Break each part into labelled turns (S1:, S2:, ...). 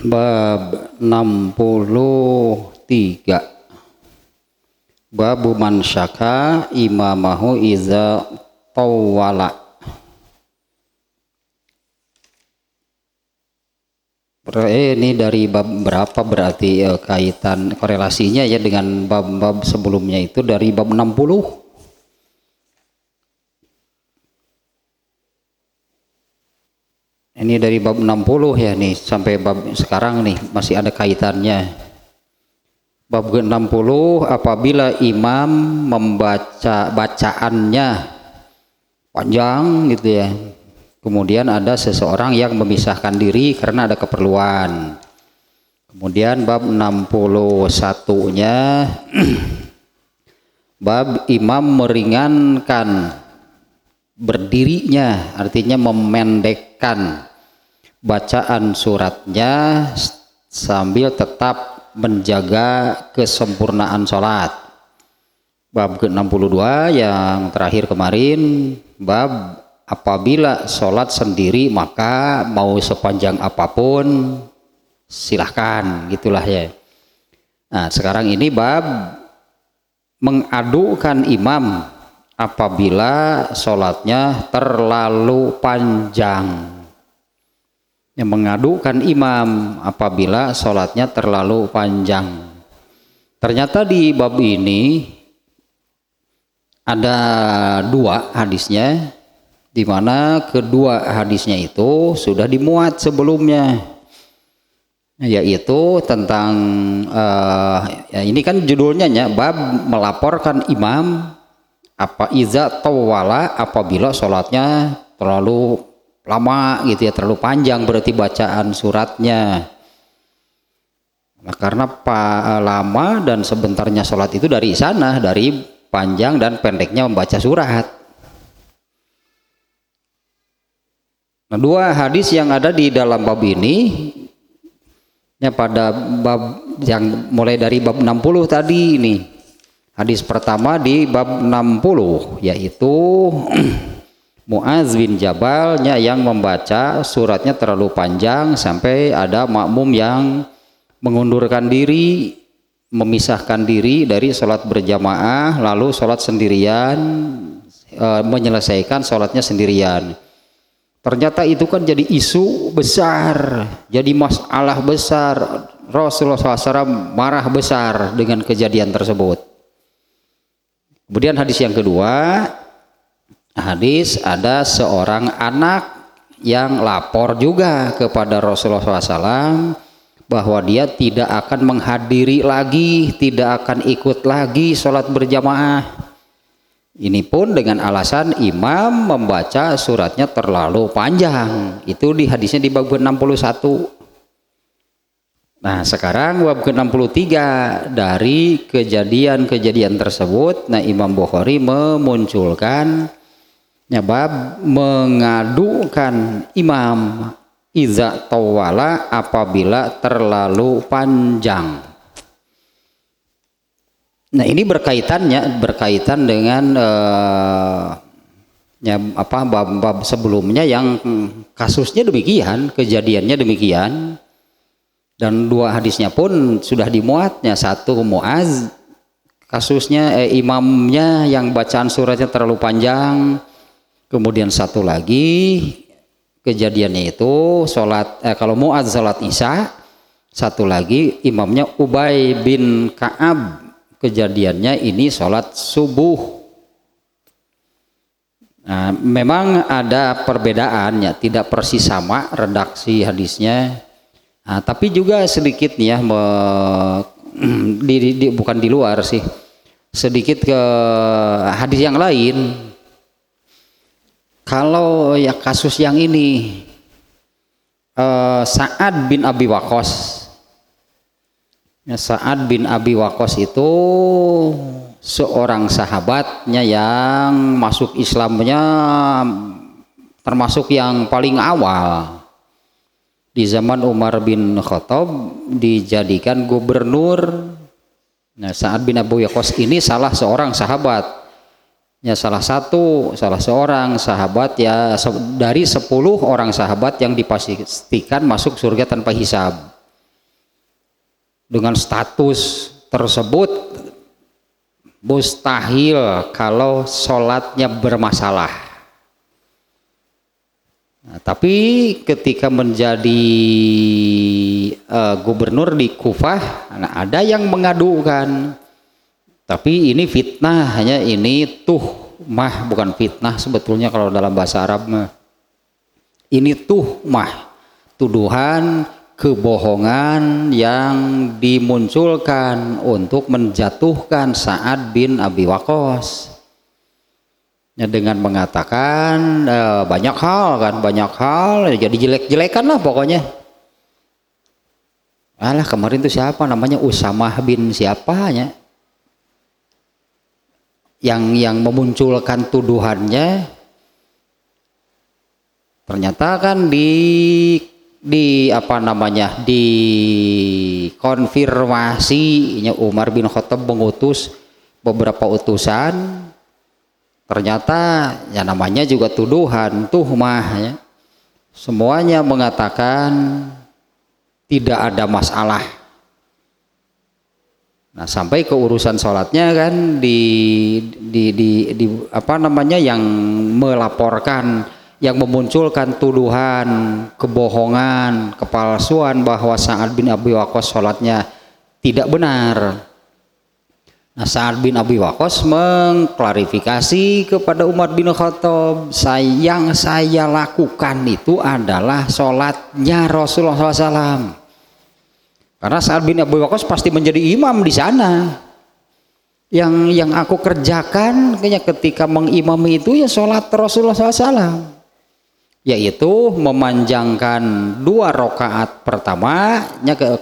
S1: Bab 63. Babu man syaka imamahu iza tawwala. Ini dari bab berapa berarti kaitan korelasinya ya dengan bab-bab sebelumnya itu dari bab 60. Ini dari bab 60 ya nih sampai bab sekarang nih masih ada kaitannya. Bab ke-60 apabila imam membaca bacaannya panjang gitu ya. Kemudian ada seseorang yang memisahkan diri karena ada keperluan. Kemudian bab 61-nya bab imam meringankan berdirinya, artinya memendekkan bacaan suratnya sambil tetap menjaga kesempurnaan sholat. Bab ke-62 yang terakhir kemarin, bab apabila sholat sendiri maka mau sepanjang apapun silahkan, gitulah ya. Nah sekarang ini bab mengadukan imam apabila sholatnya terlalu panjang. Yang mengadukan imam apabila sholatnya terlalu panjang. Ternyata di bab ini ada dua hadisnya, di mana kedua hadisnya itu sudah dimuat sebelumnya, yaitu tentang ya ini kan judulnya ya, bab melaporkan imam apa iza tawwala apabila sholatnya terlalu lama gitu ya, terlalu panjang berarti bacaan suratnya. Nah, karena lama dan sebentarnya sholat itu dari sana, dari panjang dan pendeknya membaca surat. Nah, dua hadis yang ada di dalam bab ini ya, pada bab yang mulai dari bab 60 tadi ini. Hadis pertama di bab 60 yaitu Mu'adz bin Jabalnya yang membaca suratnya terlalu panjang sampai ada makmum yang mengundurkan diri, memisahkan diri dari sholat berjamaah lalu sholat sendirian, menyelesaikan sholatnya sendirian. Ternyata itu kan jadi isu besar, jadi masalah besar. Rasulullah SAW marah besar dengan kejadian tersebut. Kemudian hadis yang kedua, hadis ada seorang anak yang lapor juga kepada Rasulullah SAW bahwa dia tidak akan menghadiri lagi, tidak akan ikut lagi sholat berjamaah. Ini pun dengan alasan imam membaca suratnya terlalu panjang. Itu di hadisnya di bab 61. Nah sekarang bab ke-63 dari kejadian-kejadian tersebut. Nah Imam Bukhari memunculkan bab mengadukan imam iza tawwala apabila terlalu panjang. Nah ini berkaitan dengan bab sebelumnya yang kasusnya demikian, kejadiannya demikian, dan dua hadisnya pun sudah dimuatnya. Satu Mu'adz kasusnya imamnya yang bacaan suratnya terlalu panjang, kemudian satu lagi kejadiannya itu kalau Mu'adz salat isya, satu lagi imamnya Ubay bin Ka'ab, kejadiannya ini sholat subuh. Nah, memang ada perbedaannya, tidak persis sama redaksi hadisnya. Nah, tapi juga sedikit nih ya, bukan di luar sih, sedikit ke hadis yang lain. Kalau ya kasus yang ini Sa'ad bin Abi Waqqas. Sa'ad bin Abi Waqqas itu seorang sahabatnya yang masuk Islamnya termasuk yang paling awal. Di zaman Umar bin Khattab dijadikan gubernur. Nah, Sa'ad bin Abi Waqqas ini salah seorang sahabat. Ya salah seorang sahabat ya dari 10 orang sahabat yang dipastikan masuk surga tanpa hisab. dengan status tersebut mustahil kalau sholatnya bermasalah. Nah, tapi ketika menjadi gubernur di Kufah, nah ada yang mengadukan, tapi ini fitnah, hanya ini tuhmah, bukan fitnah sebetulnya kalau dalam bahasa Arab mah. Ini tuhmah, tuduhan kebohongan yang dimunculkan untuk menjatuhkan Sa'ad bin Abi Waqqas. Ya, dengan mengatakan banyak hal jadi jelek-jelekan lah pokoknya. Alah, kemarin itu siapa namanya, Usamah bin siapanya yang memunculkan tuduhannya, ternyata kan di apa namanya, di konfirmasinya Umar bin Khattab mengutus beberapa utusan. Ternyata ya namanya juga tuduhan, tuhmah ya. Semuanya mengatakan tidak ada masalah. Nah, sampai ke urusan sholatnya kan di apa namanya, yang melaporkan, yang memunculkan tuduhan kebohongan, kepalsuan bahwa Sa'ad bin Abi Waqqas sholatnya tidak benar. Nah, Sa'ad bin Abi Waqqas mengklarifikasi kepada Umar bin Khattab, yang saya lakukan itu adalah sholatnya Rasulullah SAW. Karena Sa'ad bin Abi Waqqas pasti menjadi imam di sana. Yang aku kerjakan ketika mengimami itu ya sholat Rasulullah SAW, yaitu memanjangkan 2 rakaat pertama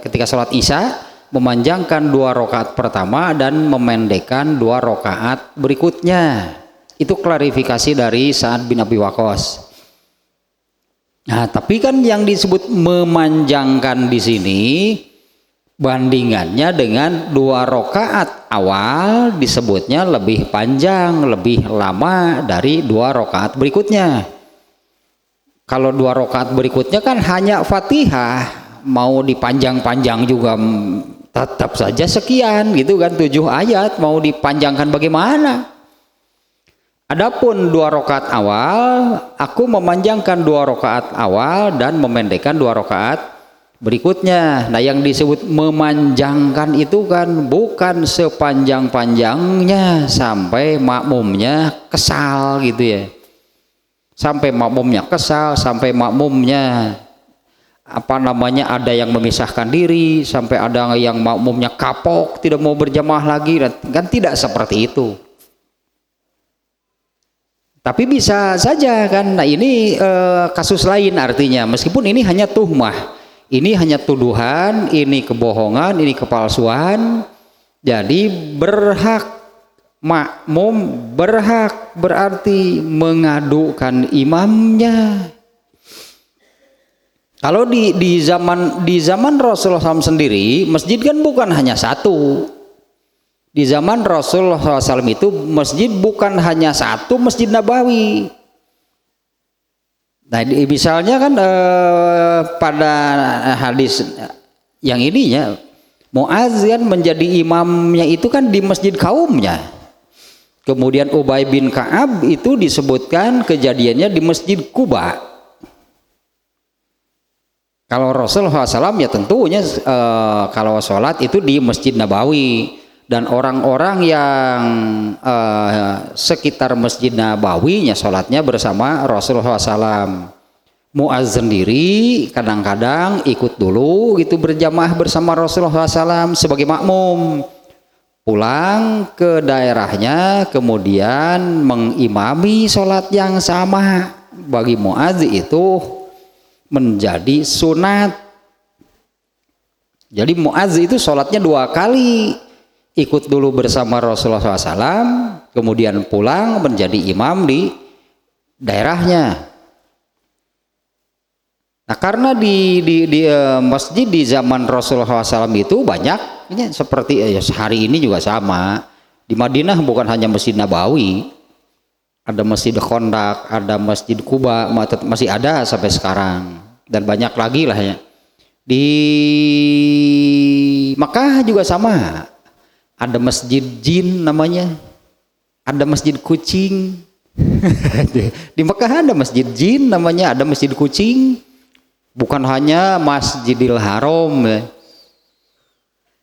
S1: ketika sholat Isya, memanjangkan 2 rakaat pertama dan memendekkan 2 rakaat berikutnya. Itu klarifikasi dari Sa'ad bin Abi Waqqas. Nah, tapi kan yang disebut memanjangkan di sini bandingannya dengan 2 rakaat awal disebutnya lebih panjang, lebih lama dari 2 rakaat berikutnya. Kalau 2 rakaat berikutnya kan hanya Fatihah, mau dipanjang-panjang juga tetap saja sekian gitu kan, 7 ayat, mau dipanjangkan bagaimana? Adapun 2 rakaat awal, aku memanjangkan 2 rakaat awal dan memendekkan 2 rakaat berikutnya. Nah, yang disebut memanjangkan itu kan bukan sepanjang-panjangnya sampai makmumnya kesal gitu ya. Sampai makmumnya kesal, sampai makmumnya apa namanya, ada yang memisahkan diri, sampai ada yang makmumnya kapok tidak mau berjamaah lagi, kan tidak seperti itu. Tapi bisa saja kan. Nah, ini kasus lain artinya, meskipun ini hanya tuhmah, ini hanya tuduhan, ini kebohongan, ini kepalsuan. Jadi makmum berhak berarti mengadukan imamnya. Kalau di zaman Rasulullah SAW sendiri, masjid kan bukan hanya satu. Di zaman Rasulullah SAW itu masjid bukan hanya satu, Masjid Nabawi. Nah, misalnya kan pada hadis yang ininya, Mu'adz kan menjadi imamnya itu kan di masjid kaumnya. Kemudian Ubay bin Ka'ab itu disebutkan kejadiannya di Masjid Quba. Kalau Rasulullah SAW ya tentunya kalau sholat itu di Masjid Nabawi, dan orang-orang yang sekitar Masjid Nabawi ya sholatnya bersama Rasulullah SAW. Mu'adz sendiri kadang-kadang ikut dulu gitu berjamaah bersama Rasulullah SAW sebagai makmum, pulang ke daerahnya kemudian mengimami sholat yang sama. Bagi Mu'adz itu menjadi sunat. Jadi Mu'adz itu sholatnya 2 kali, ikut dulu bersama Rasulullah SAW, kemudian pulang menjadi imam di daerahnya. Nah, karena di masjid di zaman Rasulullah SAW itu banyak, ini seperti hari ini juga sama. Di Madinah bukan hanya Masjid Nabawi, ada Masjid Khandaq, ada Masjid Quba, masih ada sampai sekarang, dan banyak lagi lah ya. Di Makkah juga sama. Ada masjid jin namanya, ada masjid kucing. Di Makkah ada masjid jin namanya, ada masjid kucing. Bukan hanya Masjidil Haram ya.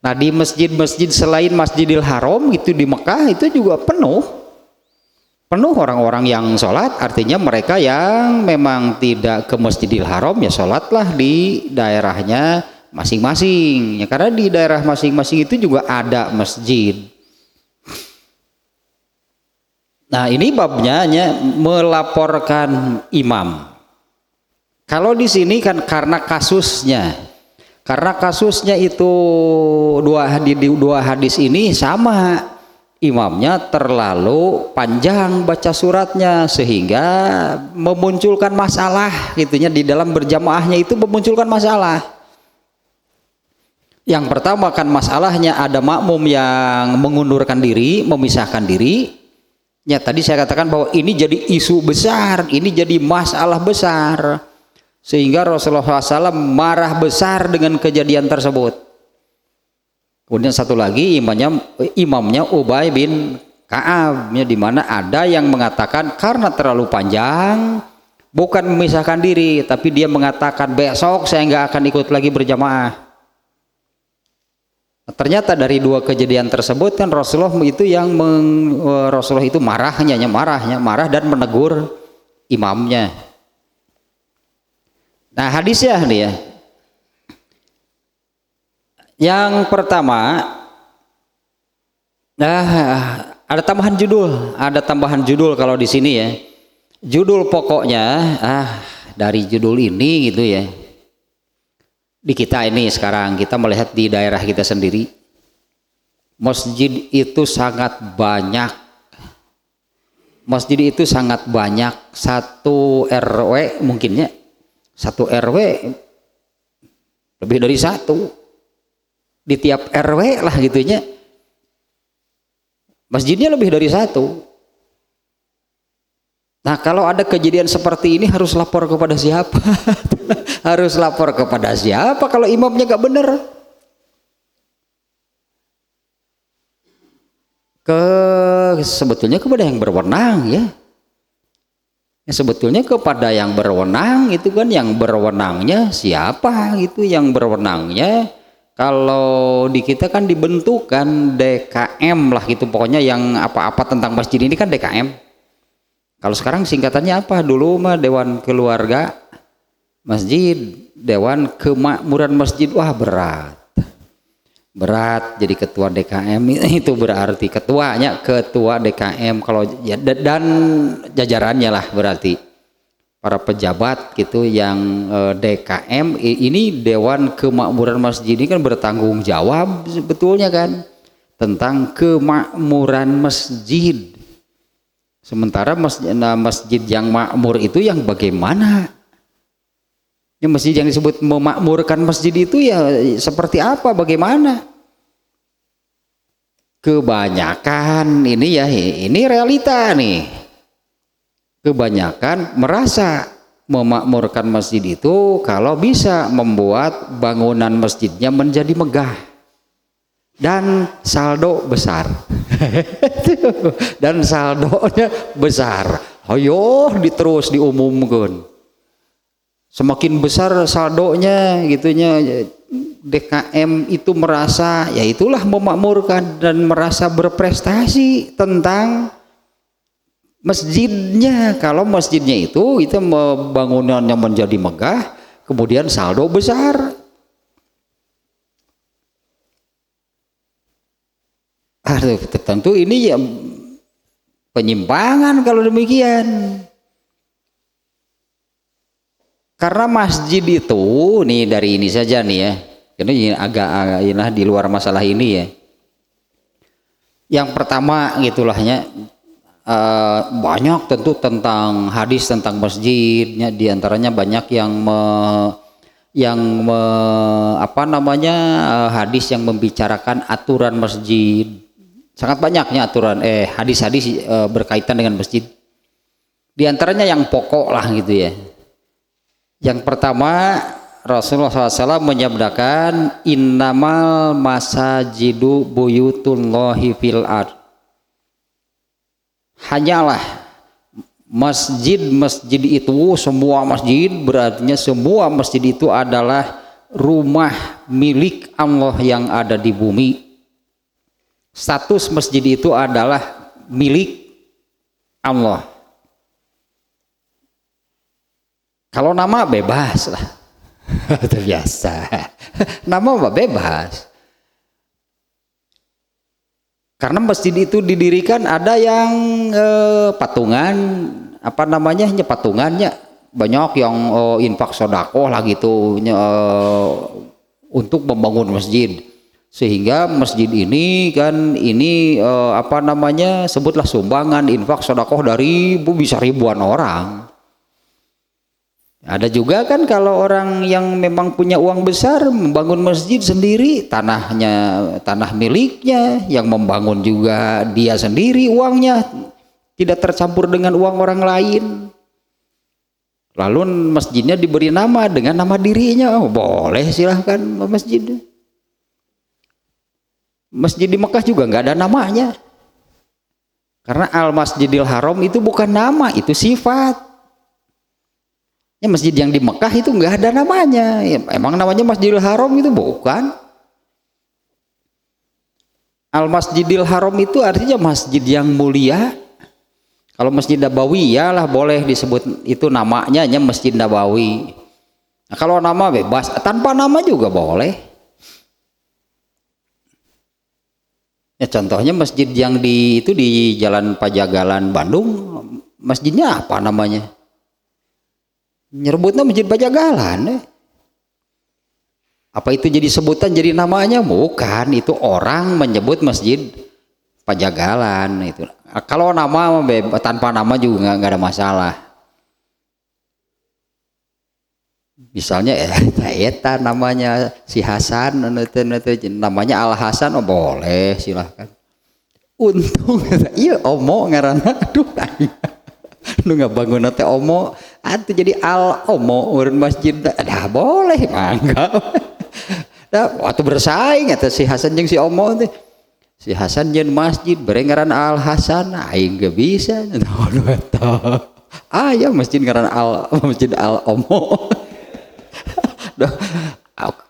S1: Nah di masjid-masjid selain Masjidil Haram itu di Makkah itu juga penuh orang-orang yang sholat. Artinya mereka yang memang tidak ke Masjidil Haram ya sholatlah di daerahnya masing-masing ya, karena di daerah masing-masing itu juga ada masjid. Nah ini babnya melaporkan imam. Kalau di sini kan karena kasusnya itu dua hadis ini sama, imamnya terlalu panjang baca suratnya sehingga memunculkan masalah gitunya, di dalam berjamaahnya itu memunculkan masalah. Yang pertama kan masalahnya ada makmum yang mengundurkan diri, memisahkan diri. Ya tadi saya katakan bahwa ini jadi isu besar, ini jadi masalah besar. Sehingga Rasulullah SAW marah besar dengan kejadian tersebut. Kemudian satu lagi imamnya Ubay bin Ka'ab, ya, di mana ada yang mengatakan karena terlalu panjang bukan memisahkan diri, tapi dia mengatakan besok saya nggak akan ikut lagi berjamaah. Ternyata dari dua kejadian tersebut kan Rasulullah itu marah dan menegur imamnya. Nah hadisnya nih ya, yang pertama ada tambahan judul kalau di sini ya. Judul pokoknya dari judul ini gitu ya. Di kita ini sekarang kita melihat di daerah kita sendiri, masjid itu sangat banyak. Satu RW mungkinnya, satu RW lebih dari satu. Di tiap RW lah gitunya, masjidnya lebih dari satu. Nah kalau ada kejadian seperti ini harus lapor kepada siapa? Harus lapor kepada siapa kalau imamnya gak bener? Sebetulnya kepada yang berwenang ya. Sebetulnya kepada yang berwenang itu kan, yang berwenangnya siapa gitu, yang berwenangnya kalau di kita kan dibentukan DKM lah gitu, pokoknya yang apa-apa tentang masjid ini kan DKM. Kalau sekarang singkatannya apa? Dulu mah Dewan Keluarga Masjid, Dewan Kemakmuran Masjid. Wah berat jadi ketua DKM itu, berarti ketua DKM kalau ya, dan jajarannya lah, berarti para pejabat gitu yang DKM ini, Dewan Kemakmuran Masjid ini kan bertanggung jawab sebetulnya kan tentang kemakmuran masjid. Sementara masjid yang makmur itu yang bagaimana? Ya, masjid yang disebut memakmurkan masjid itu ya seperti apa, bagaimana? Kebanyakan ini ya, ini realita nih. Kebanyakan merasa memakmurkan masjid itu kalau bisa membuat bangunan masjidnya menjadi megah dan saldo besar. Dan saldonya besar. Ayo terus diumumkan. Semakin besar saldonya gitunya, DKM itu merasa ya itulah memakmurkan dan merasa berprestasi tentang masjidnya. Kalau masjidnya itu bangunannya menjadi megah, kemudian saldo besar. Tentu ini ya penyimpangan kalau demikian. Karena masjid itu nih, dari ini saja nih ya, ini agak di luar masalah ini ya. Yang pertama gitulahnya, banyak tentu tentang hadis tentang masjidnya, diantaranya banyak hadis yang membicarakan aturan masjid. Sangat banyaknya aturan hadis-hadis berkaitan dengan masjid. Di antaranya yang pokok lah gitu ya. Yang pertama Rasulullah SAW menyabdakan innamal masajidu buyutullahi fil ard. Hanyalah masjid itu, semua masjid berarti semua masjid itu adalah rumah milik Allah yang ada di bumi. Status masjid itu adalah milik Allah. Kalau nama bebas lah. Itu biasa. Nama mah bebas. Karena masjid itu didirikan ada yang patungan, apa namanya, patungannya banyak yang infak sodakoh lah gitu untuk membangun masjid. Sehingga masjid ini kan ini apa namanya, sebutlah sumbangan infak sodakoh dari bisa ribuan orang. Ada juga kan kalau orang yang memang punya uang besar membangun masjid sendiri, tanah miliknya, yang membangun juga dia sendiri uangnya, tidak tercampur dengan uang orang lain. Lalu masjidnya diberi nama dengan nama dirinya, boleh silahkan masjid. Masjid di Mekah juga nggak ada namanya, karena Al-Masjidil Haram itu bukan nama, itu sifat. Ya, masjid yang di Mekah itu nggak ada namanya. Ya, emang namanya Masjidil Haram itu bukan. Al-Masjidil Haram itu artinya masjid yang mulia. Kalau Masjid Nabawi ya lah boleh disebut itu namanya Masjid Nabawi. Nah, kalau nama bebas, tanpa nama juga boleh. Ya, contohnya masjid yang itu di Jalan Pajagalan Bandung, masjidnya apa namanya? Nyebutnya Masjid Pajagalan. Apa itu jadi sebutan, jadi namanya? Bukan, itu orang menyebut Masjid Pajagalan itu. Kalau nama tanpa nama juga nggak ada masalah. Misalnya eta namanya si Hasan, namanya Al Hasan, oh boleh silahkan. Untung iya omo ngaranna, aduh lu nggak bangun teh omo, itu jadi Al Omo urun masjid, dah boleh mangga. Dah waktu bersaing atau si Hasan jeung si Omo teh, si Hasan jeung masjid berengaran Al Hasan, aing gak bisa. Ya masjid ngaran Masjid Al Omo.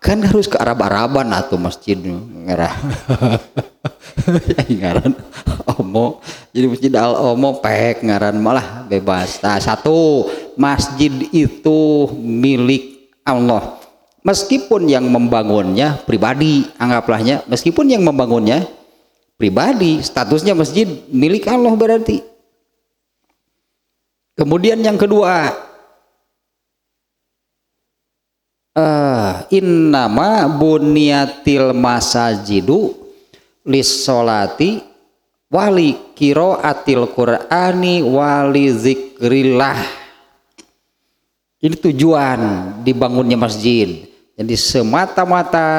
S1: Kan harus ke Arab-Araban atau masjid ngaran Omo, jadi Masjid Al Omo pek ngaran malah bebas. Nah, satu, masjid itu milik Allah meskipun yang membangunnya pribadi, anggaplahnya meskipun yang membangunnya pribadi, statusnya masjid milik Allah berarti. Kemudian yang kedua, innama bunyatil masajidu lissolati wali qiraatil qur'ani wali zikrillah. Ini tujuan dibangunnya masjid. Jadi semata-mata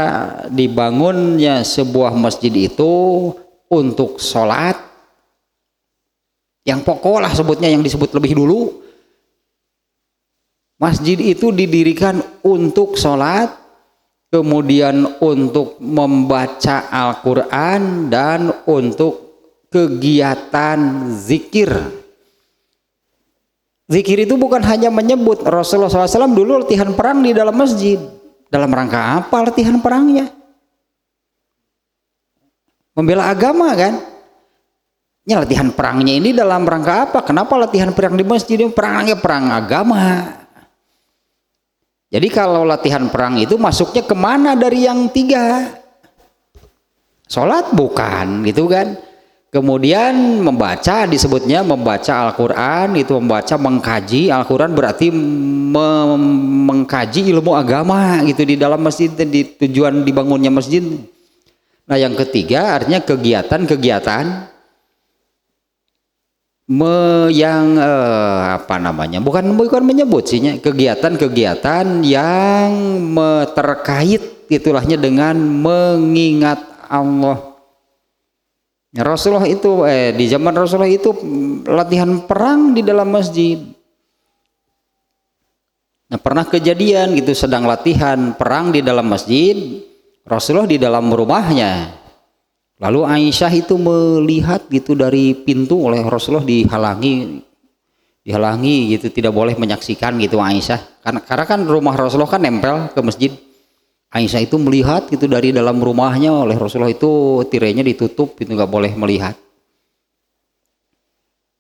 S1: dibangunnya sebuah masjid itu untuk sholat, yang pokok lah sebutnya, yang disebut lebih dulu. Masjid itu didirikan untuk sholat, kemudian untuk membaca Al-Quran, dan untuk kegiatan zikir. Zikir itu bukan hanya menyebut. Rasulullah SAW dulu latihan perang di dalam masjid. Dalam rangka apa latihan perangnya? Membela agama kan? Ya, latihan perangnya ini dalam rangka apa? Kenapa latihan perang di masjid? Perangnya perang agama. Jadi kalau latihan perang itu masuknya kemana dari yang tiga? Sholat bukan gitu kan. Kemudian membaca, disebutnya membaca Al-Quran, itu membaca, mengkaji Al-Quran berarti mengkaji ilmu agama gitu di dalam masjid, di tujuan dibangunnya masjid. Nah yang ketiga artinya kegiatan-kegiatan apa namanya, bukan menyebut sihnya, kegiatan-kegiatan yang terkait itulahnya dengan mengingat Allah. Rasulullah itu di zaman Rasulullah itu latihan perang di dalam masjid. Nah, pernah kejadian gitu sedang latihan perang di dalam masjid, Rasulullah di dalam rumahnya. Lalu Aisyah itu melihat gitu dari pintu oleh Rasulullah dihalangi gitu, tidak boleh menyaksikan gitu Aisyah. Karena kan rumah Rasulullah kan nempel ke masjid. Aisyah itu melihat gitu dari dalam rumahnya oleh Rasulullah itu tirainya ditutup itu nggak boleh melihat.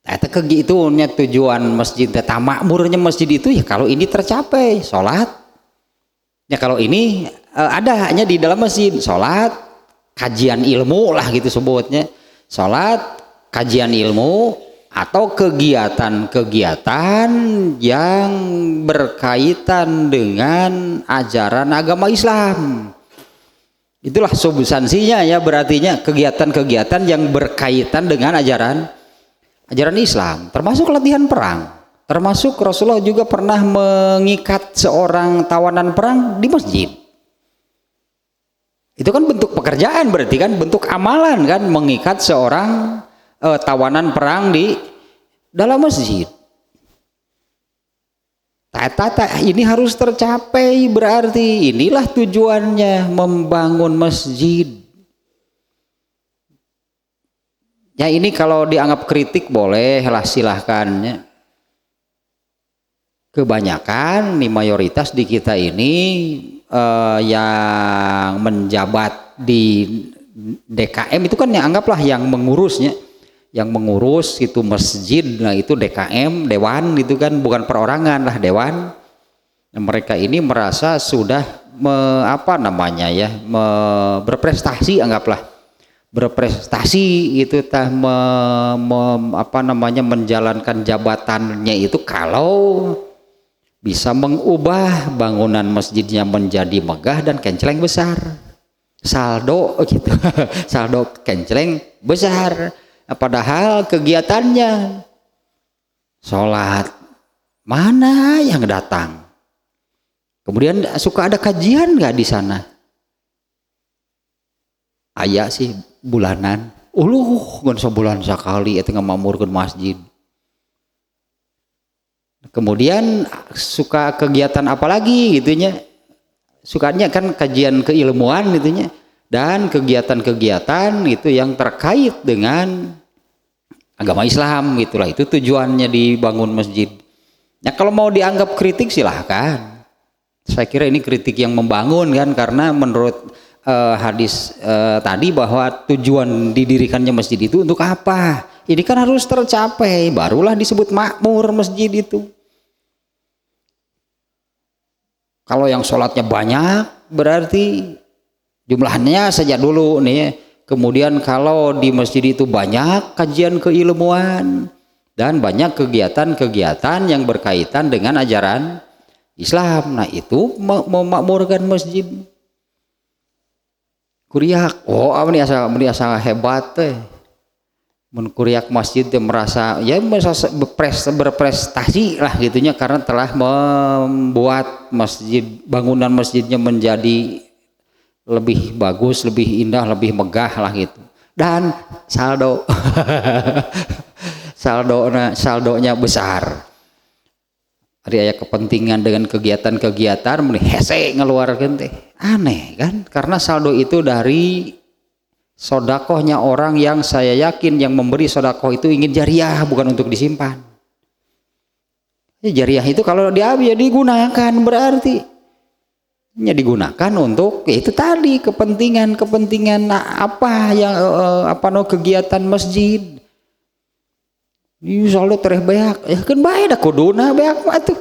S1: Itu tujuan masjid, makmurnya masjid itu ya kalau ini tercapai sholat. Ya kalau ini ada hanya di dalam masjid sholat, kajian ilmu lah gitu sebutnya, sholat, kajian ilmu atau kegiatan-kegiatan yang berkaitan dengan ajaran agama Islam. Itulah substansinya ya, berartinya kegiatan-kegiatan yang berkaitan dengan ajaran Islam, termasuk latihan perang, termasuk Rasulullah juga pernah mengikat seorang tawanan perang di masjid. Itu kan bentuk pekerjaan, berarti kan bentuk amalan kan, mengikat seorang tawanan perang di dalam masjid. Ini harus tercapai, berarti inilah tujuannya membangun masjid. Ya ini kalau dianggap kritik boleh lah, silahkan ya. Kebanyakan nih mayoritas di kita ini yang menjabat di DKM itu kan yang anggaplah yang mengurusnya, yang mengurus itu masjid, nah itu DKM, dewan itu kan, bukan perorangan lah, dewan. Nah, mereka ini merasa sudah berprestasi, anggaplah berprestasi itu menjalankan jabatannya itu kalau bisa mengubah bangunan masjidnya menjadi megah dan kenceleng besar, saldo gitu saldo kenceleng besar. Padahal kegiatannya sholat mana yang datang, kemudian suka ada kajian nggak di sana? Aya sih bulanan, ngan sebulan sekali itu ngamamurkeun masjid. Kemudian suka kegiatan apa lagi gitunya, sukanya kan kajian keilmuan gitunya, dan kegiatan-kegiatan itu yang terkait dengan agama Islam gitulah, itu tujuannya dibangun masjid. Ya kalau mau dianggap kritik silahkan, saya kira ini kritik yang membangun kan, karena menurut hadis tadi bahwa tujuan didirikannya masjid itu untuk apa? Ini kan harus tercapai, barulah disebut makmur masjid itu. Kalau yang sholatnya banyak berarti jumlahnya saja dulu nih. Kemudian kalau di masjid itu banyak kajian keilmuan dan banyak kegiatan-kegiatan yang berkaitan dengan ajaran Islam, nah itu memakmurkan masjid. Kuriak, ini asa hebat teh. Kuriak masjid teh merasa berprestasi lah gitunya, karena telah membuat bangunan masjidnya menjadi lebih bagus, lebih indah, lebih megah lah gitu. Dan saldonya besar. Ada aya kepentingan dengan kegiatan-kegiatan hese ngeluarkan teh, aneh kan? Karena saldo itu dari sodakohnya orang yang saya yakin yang memberi sodakoh itu ingin jariah, bukan untuk disimpan. Jariah itu kalau diambil digunakan, berarti digunakan untuk itu tadi kepentingan apa yang kegiatan masjid. Saldo tereh beak, ya kan bae da kuduna beak mah tuh.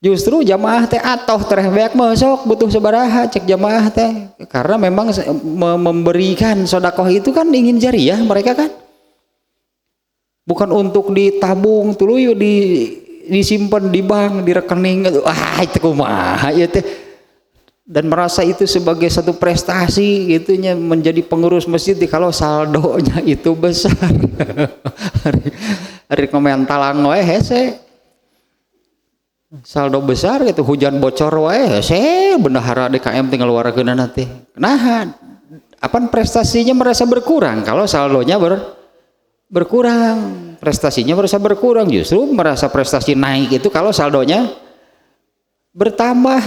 S1: Justru jamaah teh atoh tereh beak masuk butuh sabaraha cek jamaah teh, karena memang memberikan sedekah itu kan ingin jariah mereka kan, bukan untuk ditabung tuluy disimpan di bank, di rekening itu kumaha ya teh. Dan merasa itu sebagai satu prestasi gitunya menjadi pengurus masjid kalau saldonya itu besar. Hari komentalan wae hese saldo besar gitu, hujan bocor wae hese bendahara DKM tinggal luarkeun nanti. Nah, prestasinya merasa berkurang kalau saldonya berkurang. Prestasinya merasa berkurang, justru merasa prestasi naik itu kalau saldonya bertambah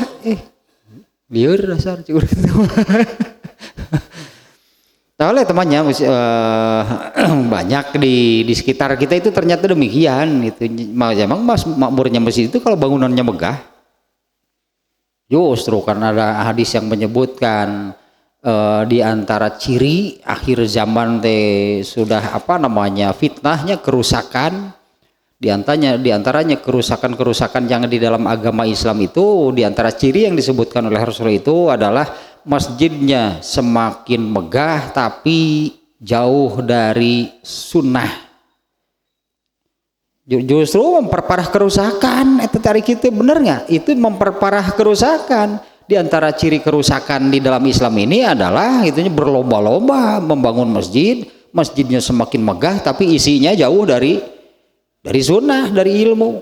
S1: liur dasar curang. Tahu lah temannya banyak di sekitar kita itu ternyata demikian gitu. Memang makmurnya masjid itu kalau bangunannya megah. Justru karena ada hadis yang menyebutkan di antara ciri akhir zaman sudah fitnahnya kerusakan. Di antaranya kerusakan yang di dalam agama Islam itu, di antara ciri yang disebutkan oleh Rasul itu adalah masjidnya semakin megah tapi jauh dari sunnah. Justru memperparah kerusakan. Itu tarik itu bener nggak? Itu memperparah kerusakan. Di antara ciri kerusakan di dalam Islam ini adalah itunya berlomba-lomba membangun masjid, masjidnya semakin megah tapi isinya jauh dari sunnah, dari ilmu.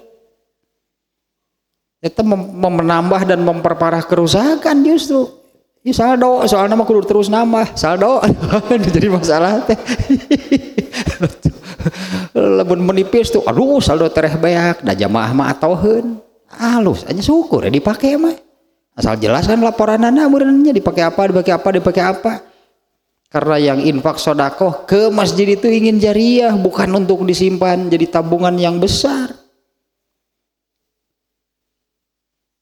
S1: Itu menambah dan memperparah kerusakan justru. Ini saldo, soalnya mah kudu terus nambah saldo. Jadi masalah teh. Lamun menipis tuh, aduh saldo tereh beak, da jamaah mah atoheun. Halus aja syukur ya dipake mah. Asal jelaskan laporanana meureunnya dipakai apa. Karena yang infak sodakoh ke masjid itu ingin jariah, bukan untuk disimpan jadi tabungan yang besar.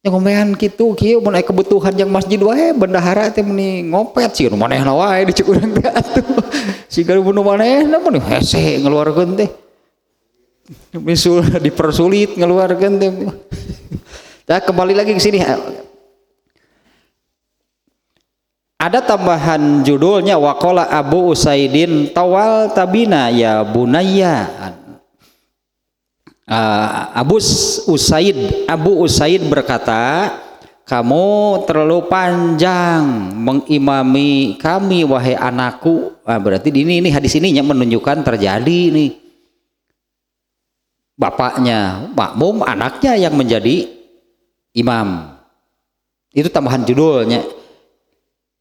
S1: Yang ngomean gitu, kieu mun aya kebutuhan yang masjid wae bendahara teh meni ngopet sih nu manehna wae di cek urang teh atuh. Siga nu manehna meni hese ngeluarkeun teh. Misul dipersulit ngeluarkeun teh. Nah, kembali lagi ke sini. Ada tambahan judulnya waqala Abu Usaidin tawal tabina ya bunayya. Abu Usaid berkata, kamu terlalu panjang mengimami kami wahai anakku. Berarti ini hadis ininya menunjukkan terjadi nih. Bapaknya makmum, anaknya yang menjadi imam. Itu tambahan judulnya.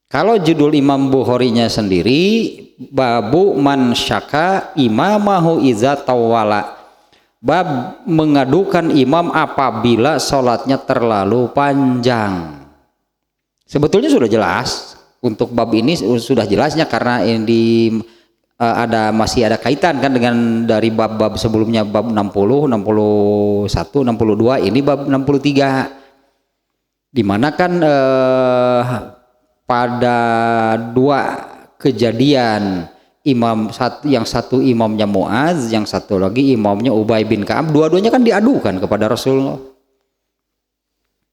S1: Kalau judul Imam Bukharinya sendiri babu man syaka imamahu iza tawala, bab mengadukan imam apabila sholatnya terlalu panjang. Sebetulnya sudah jelas untuk bab ini, sudah jelasnya karena ini masih ada kaitan kan dengan dari bab-bab sebelumnya, bab 60, 61, 62, ini bab 63 dimana kan pada dua kejadian yang satu imamnya Muaz, yang satu lagi imamnya Ubay bin Ka'ab, dua-duanya kan diadukan kepada Rasulullah.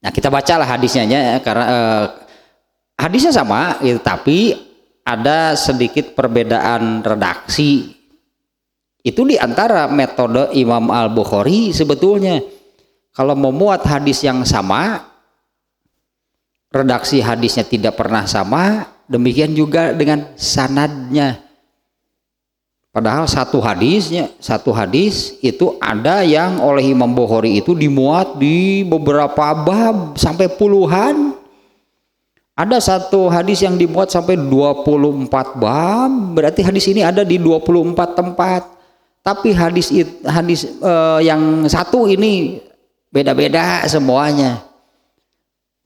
S1: Nah kita bacalah hadisnya ya, karena hadisnya sama gitu, tapi ada sedikit perbedaan redaksi. Itu diantara metode Imam Al-Bukhari sebetulnya. Kalau memuat hadis yang sama, redaksi hadisnya tidak pernah sama, demikian juga dengan sanadnya. Padahal satu hadis itu ada yang oleh Imam Bukhari itu dimuat di beberapa bab sampai puluhan. Ada satu hadis yang dimuat sampai 24 bab, berarti hadis ini ada di 24 tempat. Tapi hadis yang satu ini beda-beda semuanya.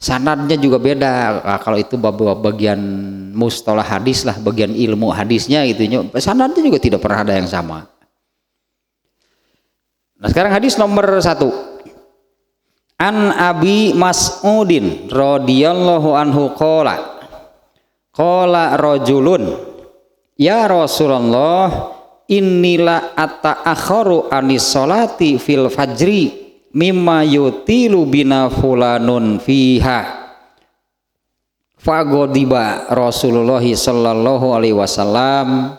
S1: Sanadnya juga beda. Nah, kalau itu bagian mustalah hadis lah, bagian ilmu hadisnya gitu. Sanadnya juga tidak pernah ada yang sama. Nah sekarang hadis nomor 1. An Abi Mas'udin radhiyallahu anhu qala rajulun ya Rasulullah innila ata'akharu anis sholati fil fajri mimma yutilu bina fulanun fiha. Fagodiba Rasulullah sallallahu alaihi wasallam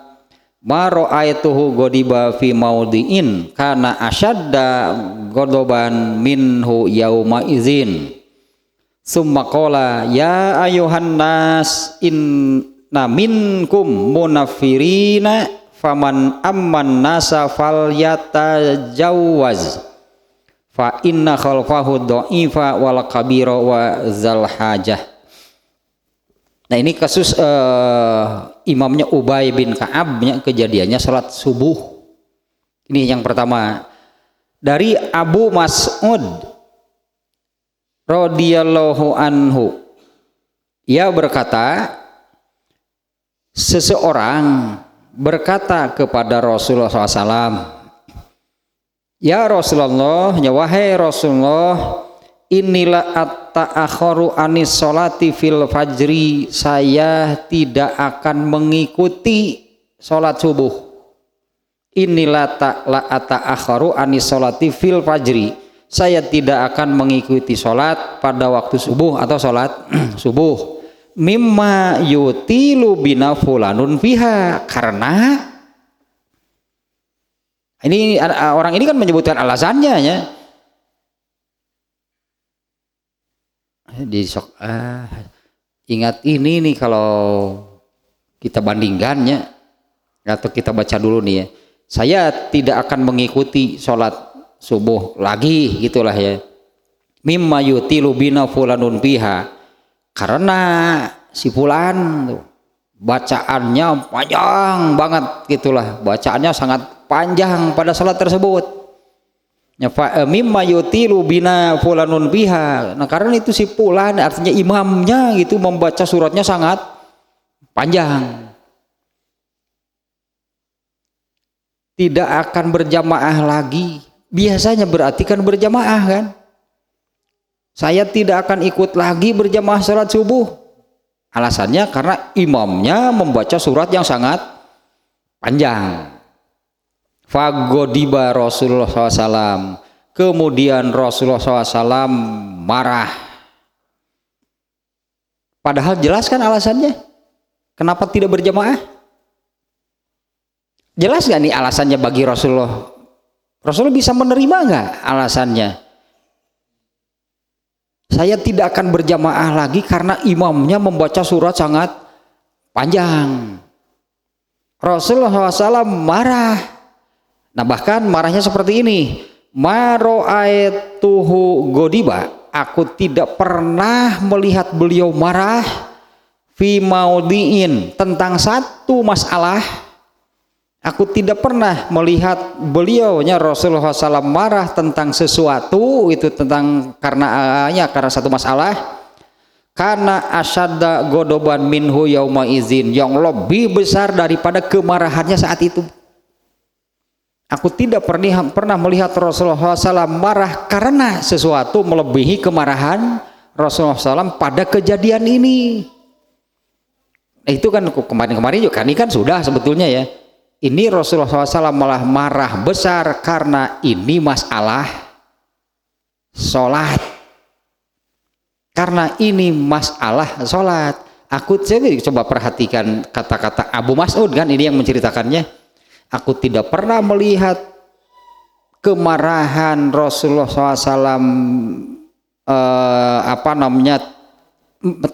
S1: ma ra'aituhu godiba fi maudhi'in kana asyadda godoban minhu yauma izin. Summa qala ya ayuhan nas inna minkum munafirina faman amman nasa falyatajawwaz fa inna khalfahu dha'ifa wal kabira wa zal hajah. Nah ini kasus imamnya Ubay bin Ka'ab, kejadiannya salat subuh. Ini yang pertama dari Abu Mas'ud radhiyallahu anhu, ia berkata, seseorang berkata kepada Rasulullah SAW, ya Rasulullah, ya wahai Rasulullah, inilah at-ta'akharu anis sholati fil fajri, saya tidak akan mengikuti sholat subuh. Inilah at-ta'akharu anis sholati fil fajri, saya tidak akan mengikuti sholat pada waktu subuh atau sholat subuh. Mimma yutilu bina fulanun fiha, karena ini orang ini kan menyebutkan alasannya ya. Ingat ini nih, kalau kita bandingkannya atau kita baca dulu nih ya. Saya tidak akan mengikuti sholat subuh lagi, gitulah ya. Mimma yutilu bina fulanun fiha, karena si fulan tuh bacaannya panjang banget, gitulah, bacaannya sangat panjang pada sholat tersebut. Mimma yutilu bina fulanun biha, nah karena itu si fulan, artinya imamnya gitu, membaca suratnya sangat panjang, tidak akan berjamaah lagi. Biasanya berarti kan berjamaah kan, saya tidak akan ikut lagi berjamaah sholat subuh. Alasannya karena imamnya membaca surat yang sangat panjang. Fagodiba Rasulullah SAW, kemudian Rasulullah SAW marah. Padahal jelas kan alasannya, kenapa tidak berjamaah? Jelas gak nih alasannya bagi Rasulullah? Rasulullah bisa menerima gak alasannya? Saya tidak akan berjamaah lagi karena imamnya membaca surat sangat panjang. Rasulullah SAW marah. Nah bahkan marahnya seperti ini, maro'aituhu godiba, aku tidak pernah melihat beliau marah fi maudiin, tentang satu masalah. Aku tidak pernah melihat beliaunya Rasulullah SAW marah tentang sesuatu itu, tentang karena satu masalah. Karena asyadda godoban minhu yauma izin, yang lebih besar daripada kemarahannya saat itu. Aku tidak pernah melihat Rasulullah SAW marah karena sesuatu melebihi kemarahan Rasulullah SAW pada kejadian ini. Nah, itu kan kemarin juga ini kan sudah sebetulnya ya. Ini Rasulullah SAW malah marah besar karena ini masalah sholat. Karena ini masalah sholat. Saya coba perhatikan kata-kata Abu Mas'ud kan, ini yang menceritakannya. Aku tidak pernah melihat kemarahan Rasulullah SAW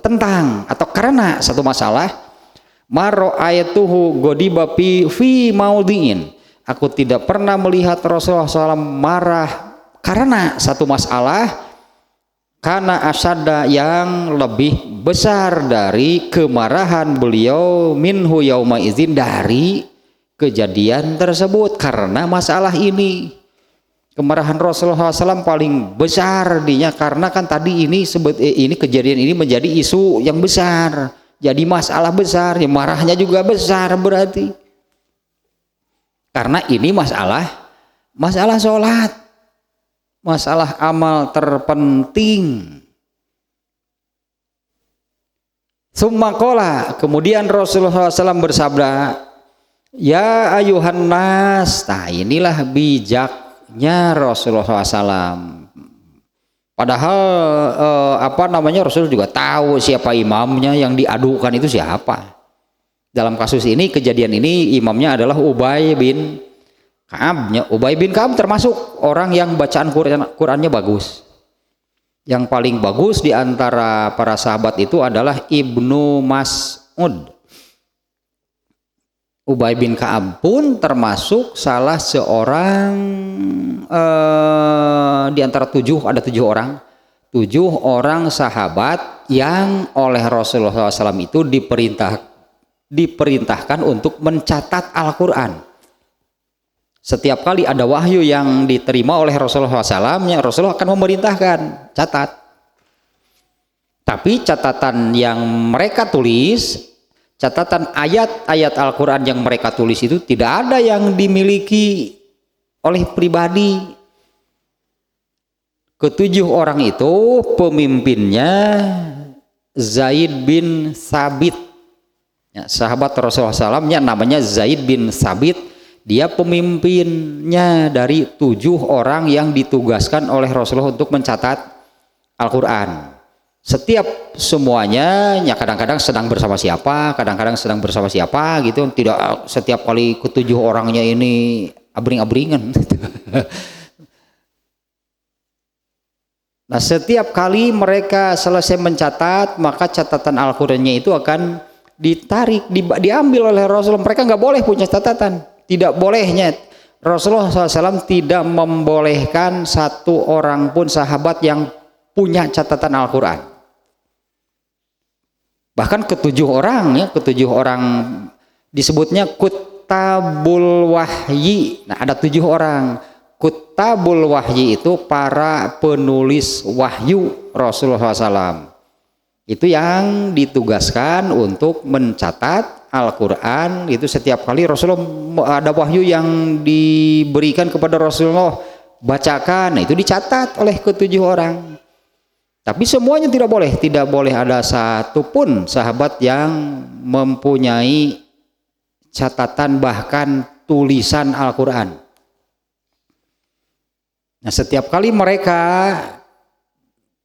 S1: tentang atau karena satu masalah. Maro'ayatuhu godiba fi maudiin, aku tidak pernah melihat Rasulullah SAW marah karena satu masalah, karena asyadda yang lebih besar dari kemarahan beliau minhu yauma izin, dari kejadian tersebut. Karena masalah ini kemarahan Rasulullah SAW paling besar dinya, karena kan tadi ini kejadian ini menjadi isu yang besar, jadi masalah besar, ya marahnya juga besar berarti. Karena ini masalah sholat, masalah amal terpenting. Summa qala, kemudian Rasulullah SAW bersabda, ya ayuhan nas. Nah inilah bijaknya Rasulullah SAW. Padahal Rasul juga tahu siapa imamnya, yang diadukan itu siapa. Dalam kasus ini, kejadian ini, imamnya adalah Ubay bin Ka'ab. Ubay bin Ka'ab termasuk orang yang bacaan Qurannya bagus. Yang paling bagus di antara para sahabat itu adalah Ibnu Mas'ud. Ubay bin Ka'ab pun termasuk salah seorang di antara ada 7 orang sahabat yang oleh Rasulullah SAW itu diperintahkan untuk mencatat Al-Quran. Setiap kali ada wahyu yang diterima oleh Rasulullah SAW, Rasulullah akan memerintahkan catat. Tapi catatan yang mereka tulis, catatan ayat-ayat Al-Quran yang mereka tulis itu tidak ada yang dimiliki oleh pribadi. Ketujuh orang itu pemimpinnya Zaid bin Sabit, ya, sahabat Rasulullah SAW-nya namanya Zaid bin Sabit. Dia pemimpinnya dari 7 orang yang ditugaskan oleh Rasulullah untuk mencatat Al-Quran. Setiap semuanya, ya kadang-kadang sedang bersama siapa, kadang-kadang sedang bersama siapa gitu. Tidak setiap kali ke-7 orangnya ini abring-abringan. Nah, setiap kali mereka selesai mencatat, maka catatan Al-Qurannya itu akan ditarik, diambil oleh Rasulullah. Mereka nggak boleh punya catatan, tidak bolehnya. Rasulullah SAW tidak membolehkan satu orang pun sahabat yang punya catatan Al-Quran. Bahkan ke-7 orang, ya, ke-7 orang disebutnya Kutabul Wahyi. Nah, ada 7 orang. Kutabul Wahyi itu para penulis wahyu Rasulullah SAW. Itu yang ditugaskan untuk mencatat Al-Quran. Itu setiap kali Rasulullah ada wahyu yang diberikan kepada Rasulullah, bacakan. Nah, itu dicatat oleh ke-7 orang. Tapi semuanya tidak boleh ada satupun sahabat yang mempunyai catatan bahkan tulisan Al-Quran. Nah, setiap kali mereka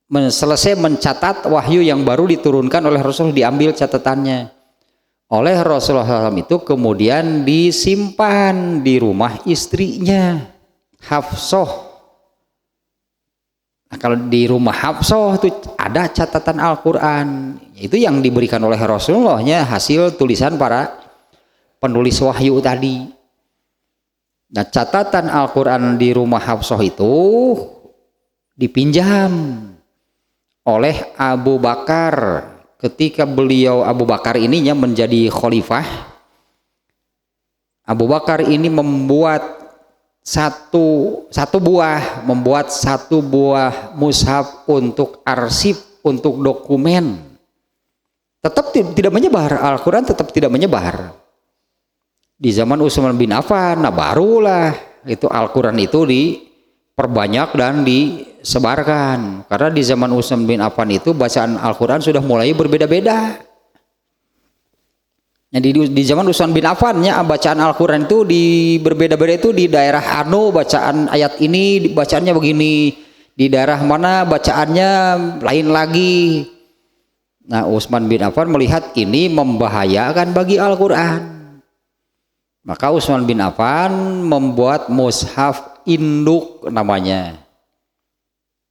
S1: selesai mencatat wahyu yang baru diturunkan oleh Rasul, diambil catatannya oleh Rasulullah SAW, itu kemudian disimpan di rumah istrinya Hafsah. Nah, kalau di rumah Hafsah itu ada catatan Al-Quran, itu yang diberikan oleh Rasulullahnya hasil tulisan para penulis wahyu tadi. Nah, catatan Al-Quran di rumah Hafsah itu dipinjam oleh Abu Bakar ketika beliau Abu Bakar ininya menjadi khalifah. Abu Bakar ini membuat satu buah mushaf untuk arsip, untuk dokumen. Tetap tidak menyebar, Al-Quran tetap tidak menyebar. Di zaman Utsman bin Affan, nah barulah itu Al-Quran itu diperbanyak dan disebarkan. Karena di zaman Utsman bin Affan itu bacaan Al-Quran sudah mulai berbeda-beda. Nah, di zaman Utsman bin Affan, ya, bacaan Al-Quran itu berbeda-beda. Itu di daerah Anu bacaan ayat ini bacaannya begini, di daerah mana bacaannya lain lagi. Nah, Utsman bin Affan melihat ini membahayakan bagi Al-Quran, maka Utsman bin Affan membuat mushaf induk namanya.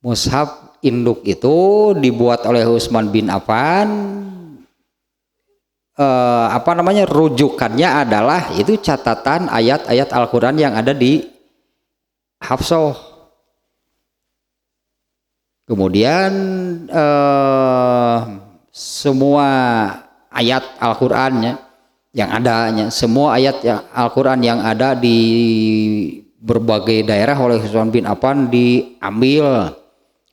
S1: Mushaf induk itu dibuat oleh Utsman bin Affan. Rujukannya adalah itu catatan ayat-ayat Al-Quran yang ada di Hafsah. Kemudian semua ayat Al-Qurannya yang adanya, semua ayat Al-Quran yang ada di berbagai daerah oleh Utsman bin Affan diambil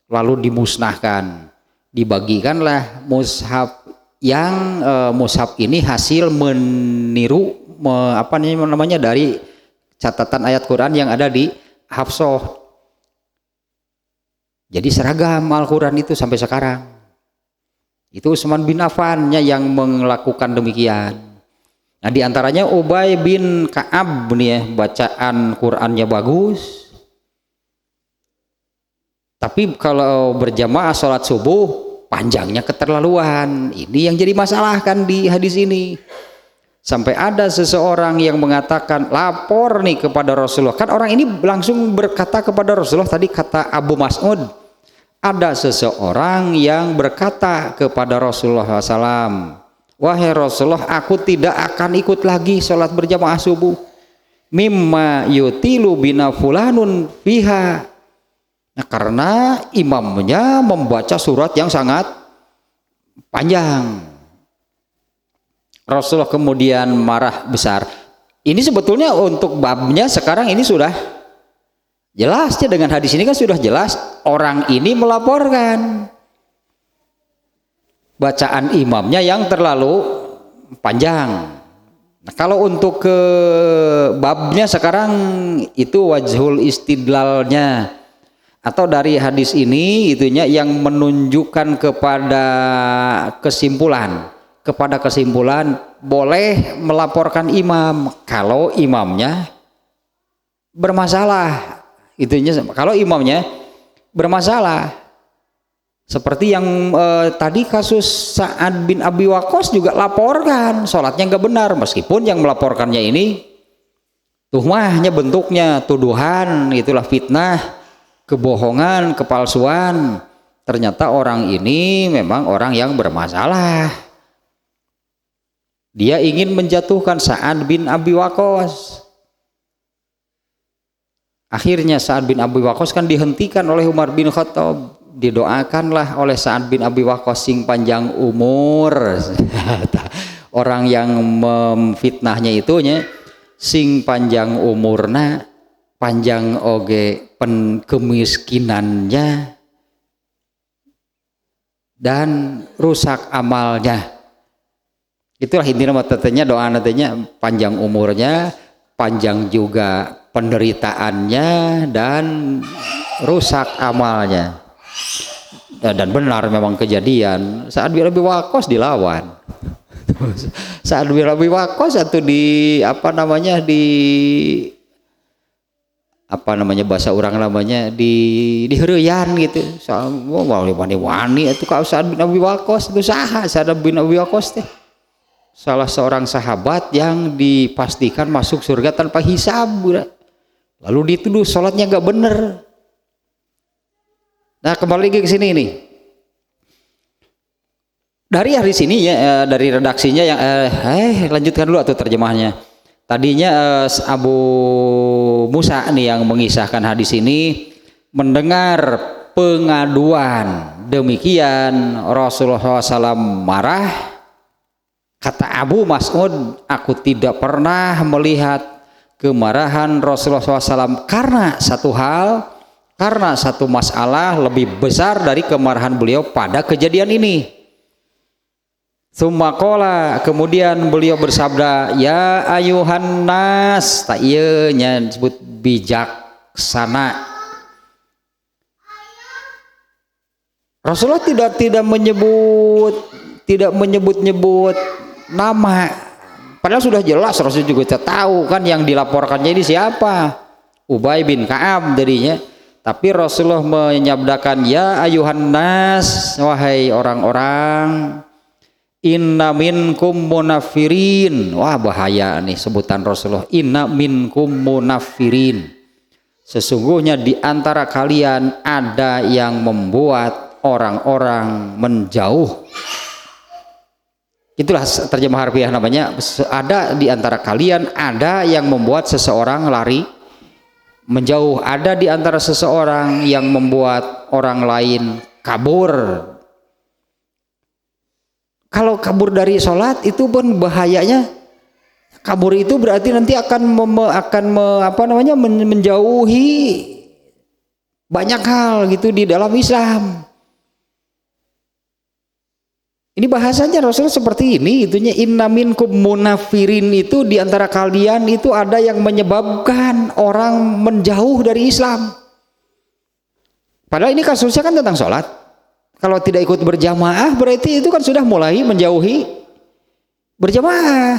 S1: lalu dimusnahkan, dibagikanlah mushaf. Yang mushaf ini hasil meniru dari catatan ayat Quran yang ada di Hafsah. Jadi seragam Al-Quran itu sampai sekarang. Itu Utsman bin Affan yang melakukan demikian. Nah, diantaranya Ubay bin Ka'ab nih, ya, bacaan Qurannya bagus. Tapi kalau berjamaah sholat subuh panjangnya keterlaluan. Ini yang jadi masalah kan di hadis ini. Sampai ada seseorang yang mengatakan, lapor nih kepada Rasulullah. Kan orang ini langsung berkata kepada Rasulullah, tadi kata Abu Mas'ud, ada seseorang yang berkata kepada Rasulullah SAW, wahai Rasulullah, aku tidak akan ikut lagi sholat berjamaah subuh. Mimma yutilu bina fulanun fiha. Nah, karena imamnya membaca surat yang sangat panjang. Rasulullah kemudian marah besar. Ini sebetulnya untuk babnya sekarang ini sudah jelas ya, dengan hadis ini kan sudah jelas orang ini melaporkan. bacaan imamnya yang terlalu panjang. Nah, kalau untuk ke babnya sekarang itu wajhul istidlalnya atau dari hadis ini itunya yang menunjukkan kepada kesimpulan boleh melaporkan imam kalau imamnya bermasalah. Itunya kalau imamnya bermasalah. Seperti yang tadi kasus Sa'ad bin Abi Waqqas juga laporkan sholatnya nggak benar, meskipun yang melaporkannya ini tuhmahnya bentuknya tuduhan, itulah fitnah, kebohongan, kepalsuan. Ternyata orang ini memang orang yang bermasalah. Dia ingin menjatuhkan Sa'ad bin Abi Waqqas. Akhirnya Sa'ad bin Abi Waqqas kan dihentikan oleh Umar bin Khattab. Didoakanlah oleh Sa'ad bin Abi Waqqas sing panjang umur. Orang yang memfitnahnya itunya sing panjang umurna, panjang oge kemiskinannya dan rusak amalnya. Itulah intinya matanya doa nantinya, panjang umurnya, panjang juga penderitaannya dan rusak amalnya. Dan benar memang kejadian Sa'ad bin Abi Waqqas dilawan. Sa'ad bin Abi Waqqas atau bahasa orang namanya diheureyan gitu. Wani itu kalau Sa'ad bin Abi Waqqas itu Sa'ad bin Abi Waqqas teh salah seorang sahabat yang dipastikan masuk surga tanpa hisab. Lalu dituduh sholatnya nggak bener. Nah, kembali lagi ke sini nih. Dari hadis ini ya, dari redaksinya yang lanjutkan dulu atau terjemahnya. Tadinya Abu Musa nih yang mengisahkan hadis ini mendengar pengaduan demikian Rasulullah SAW marah. Kata Abu Mas'ud, aku tidak pernah melihat kemarahan Rasulullah SAW karena satu hal. Karena satu masalah lebih besar dari kemarahan beliau pada kejadian ini. Summa qala, kemudian beliau bersabda, ya ayuhan nas, tak ieu nya disebut bijaksana. Rasulullah tidak menyebut nama. Padahal sudah jelas Rasul juga tahu kan yang dilaporkannya ini siapa. Ubay bin Ka'ab darinya. Tapi Rasulullah menyabdakan, ya ayuhan nas, wahai orang-orang, inna minkum munafirin. Wah, bahaya nih sebutan Rasulullah, inna minkum munafirin. Sesungguhnya di antara kalian ada yang membuat orang-orang menjauh. Itulah terjemah harfiah namanya, ada di antara kalian ada yang membuat seseorang lari menjauh, ada di antara seseorang yang membuat orang lain kabur. Kalau kabur dari sholat itu pun bahayanya. Kabur itu berarti nanti akan menjauhi banyak hal gitu di dalam Islam. Ini bahasanya Rasul seperti ini, itunya inna minkum munafirin, itu di antara kalian itu ada yang menyebabkan orang menjauh dari Islam. Padahal ini kasusnya kan tentang sholat. Kalau tidak ikut berjamaah berarti itu kan sudah mulai menjauhi berjamaah.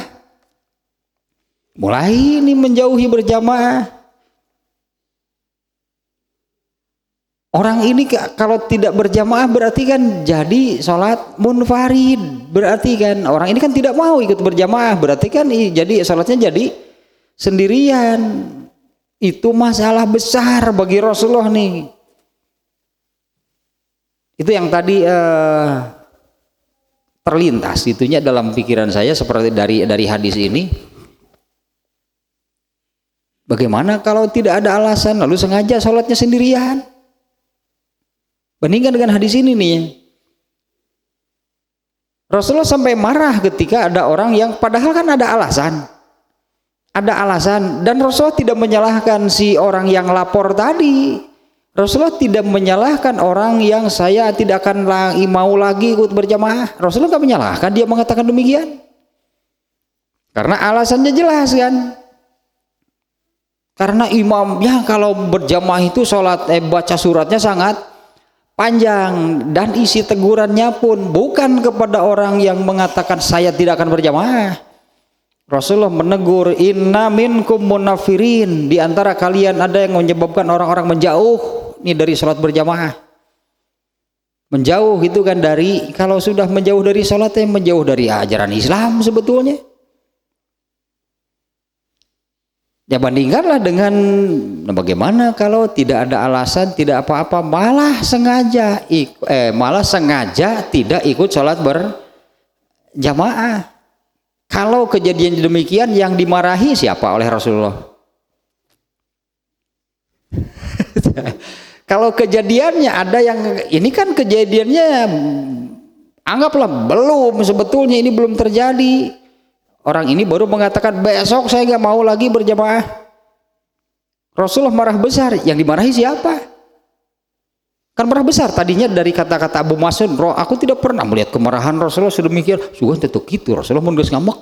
S1: Mulai ini menjauhi berjamaah. Orang ini kalau tidak berjamaah berarti kan jadi sholat munfarid. Berarti kan orang ini kan tidak mau ikut berjamaah. Berarti kan jadi sholatnya jadi sendirian. Itu masalah besar bagi Rasulullah nih. Itu yang tadi terlintas itunya dalam pikiran saya seperti dari hadis ini. Bagaimana kalau tidak ada alasan lalu sengaja sholatnya sendirian? Bandingkan dengan hadis ini nih. Rasulullah sampai marah ketika ada orang yang padahal kan ada alasan. Ada alasan dan Rasulullah tidak menyalahkan si orang yang lapor tadi. Rasulullah tidak menyalahkan orang yang saya tidak akan mau lagi ikut berjamaah. Rasulullah nggak menyalahkan, dia mengatakan demikian. Karena alasannya jelas kan. Karena imamnya kalau berjamaah itu baca suratnya sangat panjang dan isi tegurannya pun bukan kepada orang yang mengatakan saya tidak akan berjamaah. Rasulullah menegur, inna minkum munafirin, di antara kalian ada yang menyebabkan orang-orang menjauh ini dari sholat berjamaah. Menjauh itu kan dari, kalau sudah menjauh dari sholat yang menjauh dari ajaran Islam sebetulnya. Ya bandingkanlah dengan bagaimana kalau tidak ada alasan, tidak apa-apa, malah sengaja tidak ikut sholat berjamaah. Kalau kejadian demikian yang dimarahi siapa oleh Rasulullah? Kalau kejadiannya ada yang ini kan kejadiannya anggaplah belum, sebetulnya ini belum terjadi. Orang ini baru mengatakan besok saya nggak mau lagi berjamaah. Rasulullah marah besar. Yang dimarahi siapa? Kan marah besar. Tadinya dari kata-kata Abu Mas'ud, aku tidak pernah melihat kemarahan Rasulullah sedemikian. Sungguh tentu gitu. Rasulullah mun geus ngamak.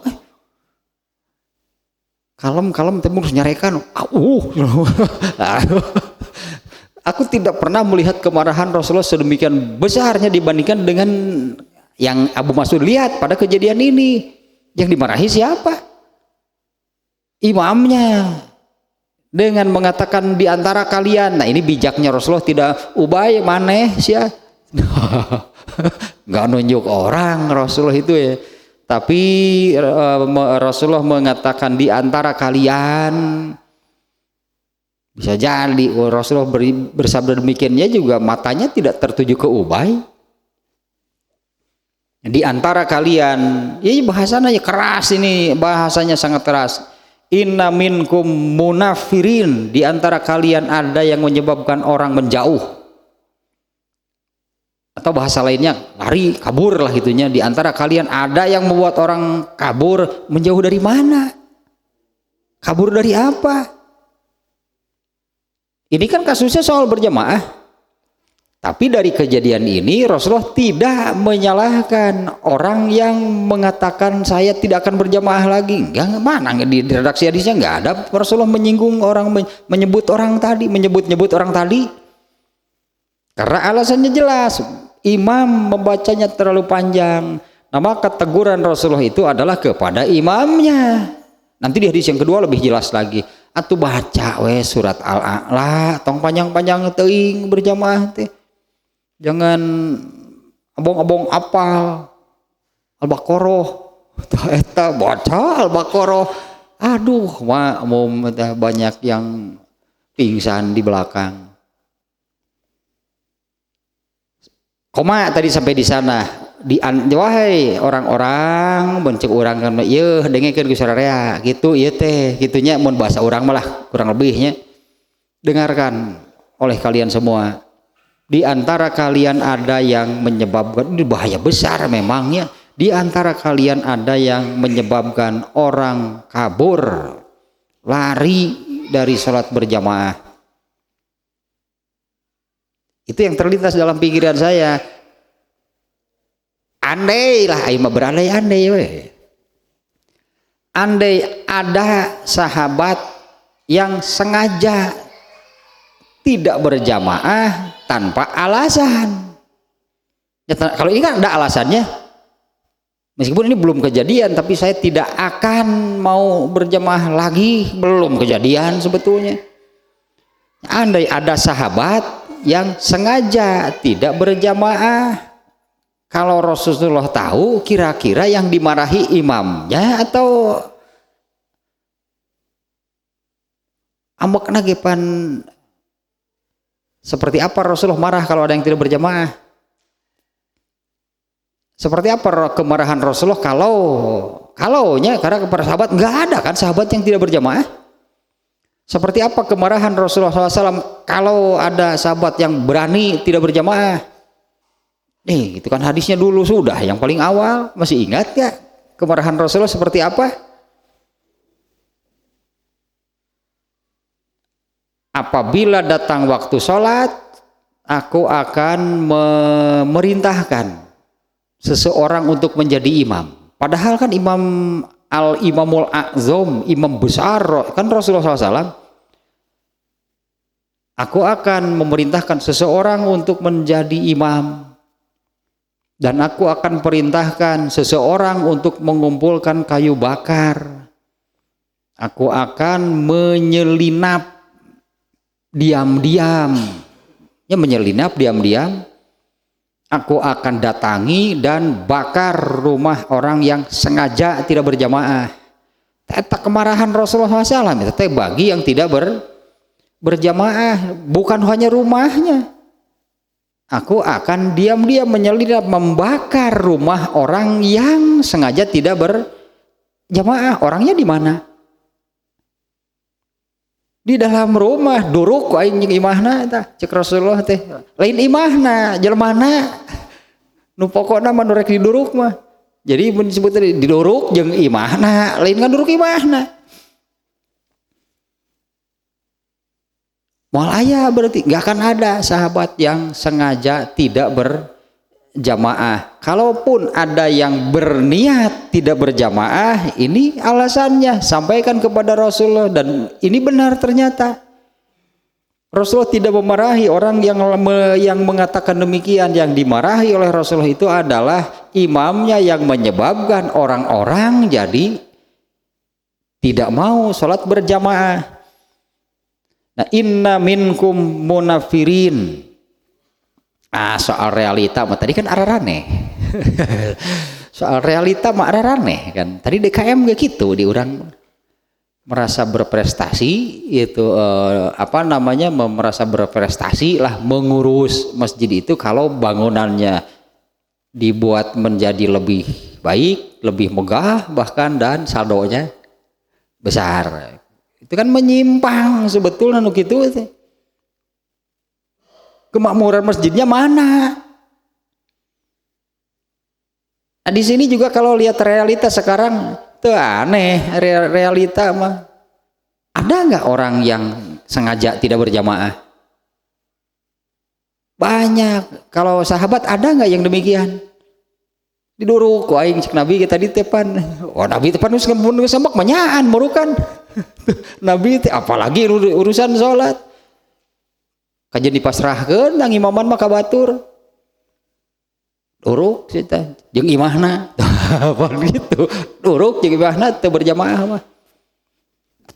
S1: Kalem temu nyarekan. Aku tidak pernah melihat kemarahan Rasulullah sedemikian besarnya dibandingkan dengan yang Abu Mas'ud lihat pada kejadian ini. Yang dimarahi siapa? Imamnya. Dengan mengatakan di antara kalian, nah ini bijaknya Rasulullah tidak ubay maneh sia. Nggak nunjuk orang Rasulullah itu ya. Tapi Rasulullah mengatakan di antara kalian, bisa jadi Rasulullah bersabda demikiannya juga matanya tidak tertuju ke ubay. Di antara kalian, ya bahasanya keras, ini bahasanya sangat keras. Inna minkum munafirin, di antara kalian ada yang menyebabkan orang menjauh. Atau bahasa lainnya lari, kabur lah gitunya. Di antara kalian ada yang membuat orang kabur, menjauh dari mana? Kabur dari apa? Ini kan kasusnya soal berjamaah. Tapi dari kejadian ini Rasulullah tidak menyalahkan orang yang mengatakan saya tidak akan berjamaah lagi. Enggak, mana di redaksi hadisnya enggak ada Rasulullah menyinggung orang, menyebut orang tadi. Karena alasannya jelas, imam membacanya terlalu panjang. Nah, maka teguran Rasulullah itu adalah kepada imamnya. Nanti di hadis yang kedua lebih jelas lagi. Atuh baca we surat Al-A'la, tong panjang-panjang teuing berjamaah teh. Jangan abong-abong apal Al-Baqarah, eta baca Al-Baqarah. Aduh, makmum banyak yang pingsan di belakang. Koma tadi sampai di sana. Wahai orang-orang benceng urang kan ieu dengekeun ku sararea gitu ieu teh gitunya mun bahasa urang malah kurang lebihnya. Dengarkan oleh kalian semua. Di antara kalian ada yang menyebabkan, ini bahaya besar memangnya, di antara kalian ada yang menyebabkan orang kabur, lari dari sholat berjamaah. Itu yang terlintas dalam pikiran saya. Andai lah, ayo mah berandai-andai we. Andai ada sahabat yang sengaja tidak berjamaah tanpa alasan. Ya, kalau ini kan ada alasannya. Meskipun ini belum kejadian, tapi saya tidak akan mau berjamaah lagi, belum kejadian sebetulnya. Andai ada sahabat yang sengaja tidak berjamaah, kalau Rasulullah tahu, kira-kira yang dimarahi imamnya atau ambek nagepan. Seperti apa Rasulullah marah kalau ada yang tidak berjamaah? Seperti apa kemarahan Rasulullah kalaunya karena kepada sahabat nggak ada kan sahabat yang tidak berjamaah? Seperti apa kemarahan Rasulullah SAW kalau ada sahabat yang berani tidak berjamaah? Itu kan hadisnya dulu sudah yang paling awal, masih ingat gak kemarahan Rasulullah seperti apa? apabila datang waktu sholat, aku akan memerintahkan seseorang untuk menjadi imam. Padahal kan imamul a'zam, imam besar kan Rasulullah SAW. Aku akan memerintahkan seseorang untuk menjadi imam. Dan aku akan perintahkan seseorang untuk mengumpulkan kayu bakar. Aku akan menyelinap diam-diam. Ya, menyelinap diam-diam. Aku akan datangi dan bakar rumah orang yang sengaja tidak berjamaah. Eta kemarahan Rasulullah SAW. Itu bagi yang tidak berjamaah. Bukan hanya rumahnya. Aku akan diam-diam menyelinap membakar rumah orang yang sengaja tidak berjamaah. Orangnya di mana? Di dalam rumah. Duruk aing jeung imahna tah cek Rasulullah teh. Lain imahna, jelmana. Nu pokona mah nu rek diduruk mah. Jadi disebut tadi diduruk jeung imahna, lain kan duruk imahna. Moal aya berarti nggak akan ada sahabat yang sengaja tidak berjamaah. Kalaupun ada yang berniat tidak berjamaah, ini alasannya sampaikan kepada Rasulullah dan ini benar ternyata. Rasulullah tidak memarahi orang yang mengatakan demikian. Yang dimarahi oleh Rasulullah itu adalah imamnya yang menyebabkan orang-orang jadi tidak mau sholat berjamaah. Nah, inna minkum munafirin. Soal realita mah tadi kan ararane. Soal realita mah ararane kan. Tadi DKM gak gitu di orang merasa berprestasi itu merasa berprestasi lah mengurus masjid itu kalau bangunannya dibuat menjadi lebih baik, lebih megah bahkan dan saldonya besar. Itu kan menyimpang sebetulnya nu kitu teh. Kemakmuran masjidnya mana? Nah, di sini juga kalau lihat realita sekarang tuh aneh realita mah. Ada nggak orang yang sengaja tidak berjamaah? Banyak. Kalau sahabat ada nggak yang demikian? Diduruk ku aing cek Nabi kita di tepan. Oh Nabi tepan geus ngembun sembak manyaan murukan. Nabi teh apalagi urusan salat. Kajian dipasrahkeun nang imaman mah kabatur. Duruk cenah jeung imahna. Apa gitu. Duruk jeung imahna teu berjamaah mah.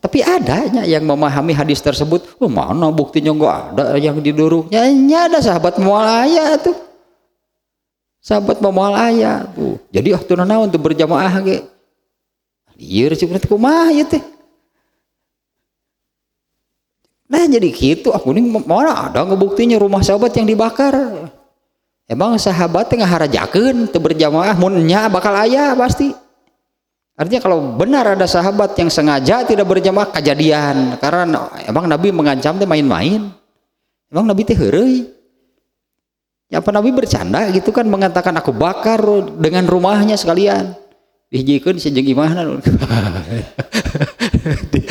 S1: Tapi adanya yang memahami hadis tersebut. Oh, mana buktinya enggak ada yang diduruknya? Nya ada sahabat moal aya tuh. Sahabat moal aya tuh. Jadi teu naon untuk berjamaah ge. Ieu cenah kumaha ieu teh? Nah jadi gitu, aku ini mana ada ngebuktinya rumah sahabat yang dibakar. Emang sahabat tengah harajakeun teu berjamaah munnya bakal aya pasti. Artinya kalau benar ada sahabat yang sengaja tidak berjamaah kejadian karena emang Nabi mengancam teh main-main. Emang Nabi teh heureuy. Ya apa Nabi bercanda gitu kan mengatakan aku bakar dengan rumahnya sekalian. Dihijikeun jeung imahna.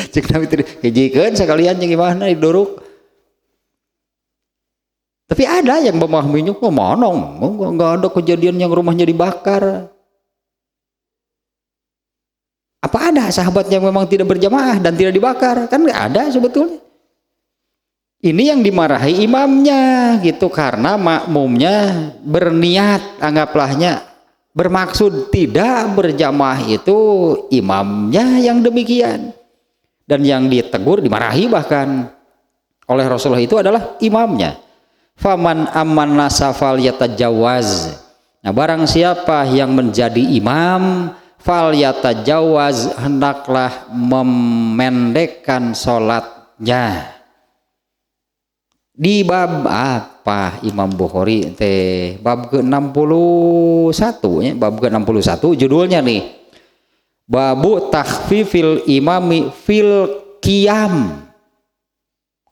S1: Cek Nabi teh hijikeun sekalian jeung imahna diduruk. Tapi ada yang memahaminya kok mana enggak ada kejadian yang rumahnya dibakar. Apa ada sahabat yang memang tidak berjamaah dan tidak dibakar? Kan enggak ada sebetulnya. Ini yang dimarahi imamnya gitu karena makmumnya berniat anggaplahnya bermaksud tidak berjamaah itu imamnya yang demikian. Dan yang ditegur dimarahi bahkan oleh Rasulullah itu adalah imamnya. Faman amanna safal yatajawaz. Nah, barang siapa yang menjadi imam fal yatajawaz hendaklah memendekkan salatnya. Di bab apa Imam Bukhari teh bab ke-61 ya, bab ke-61 judulnya nih. Babu takhfifil imami fil qiyam.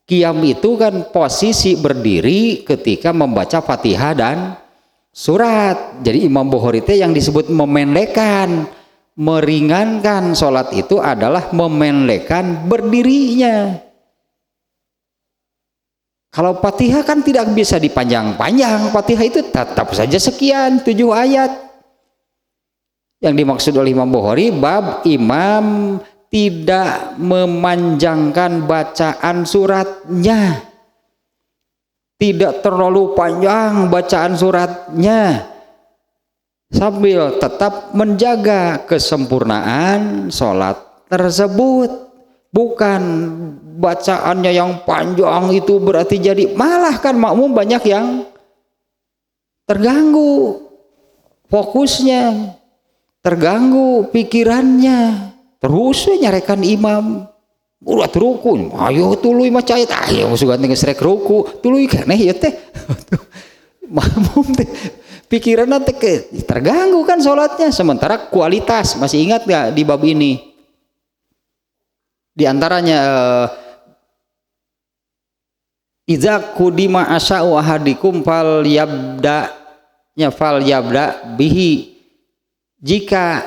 S1: Qiyam itu kan posisi berdiri ketika membaca Fatihah dan surat. Jadi Imam Bukhari teh yang disebut memendekkan, meringankan salat itu adalah memendekkan berdirinya. Kalau Fatihah kan tidak bisa dipanjang-panjang. Fatihah itu tetap saja sekian 7 ayat. Yang dimaksud oleh Imam Bukhari bab imam tidak memanjangkan bacaan suratnya, tidak terlalu panjang bacaan suratnya, sambil tetap menjaga kesempurnaan sholat tersebut. Bukan bacaannya yang panjang itu berarti jadi malah kan makmum banyak yang terganggu fokusnya, terganggu pikirannya, terus nyarekan imam udah ruku, ayo tuluy maca ayat, ayo sugan geus rek ruku, tuluy keneh ieu teh. Makmum teh pikiranna teh terganggu kan salatnya, sementara kualitas masih ingat gak di bab ini? Di antaranya idza qudima asya'u ahadikum fal yabda bihi, jika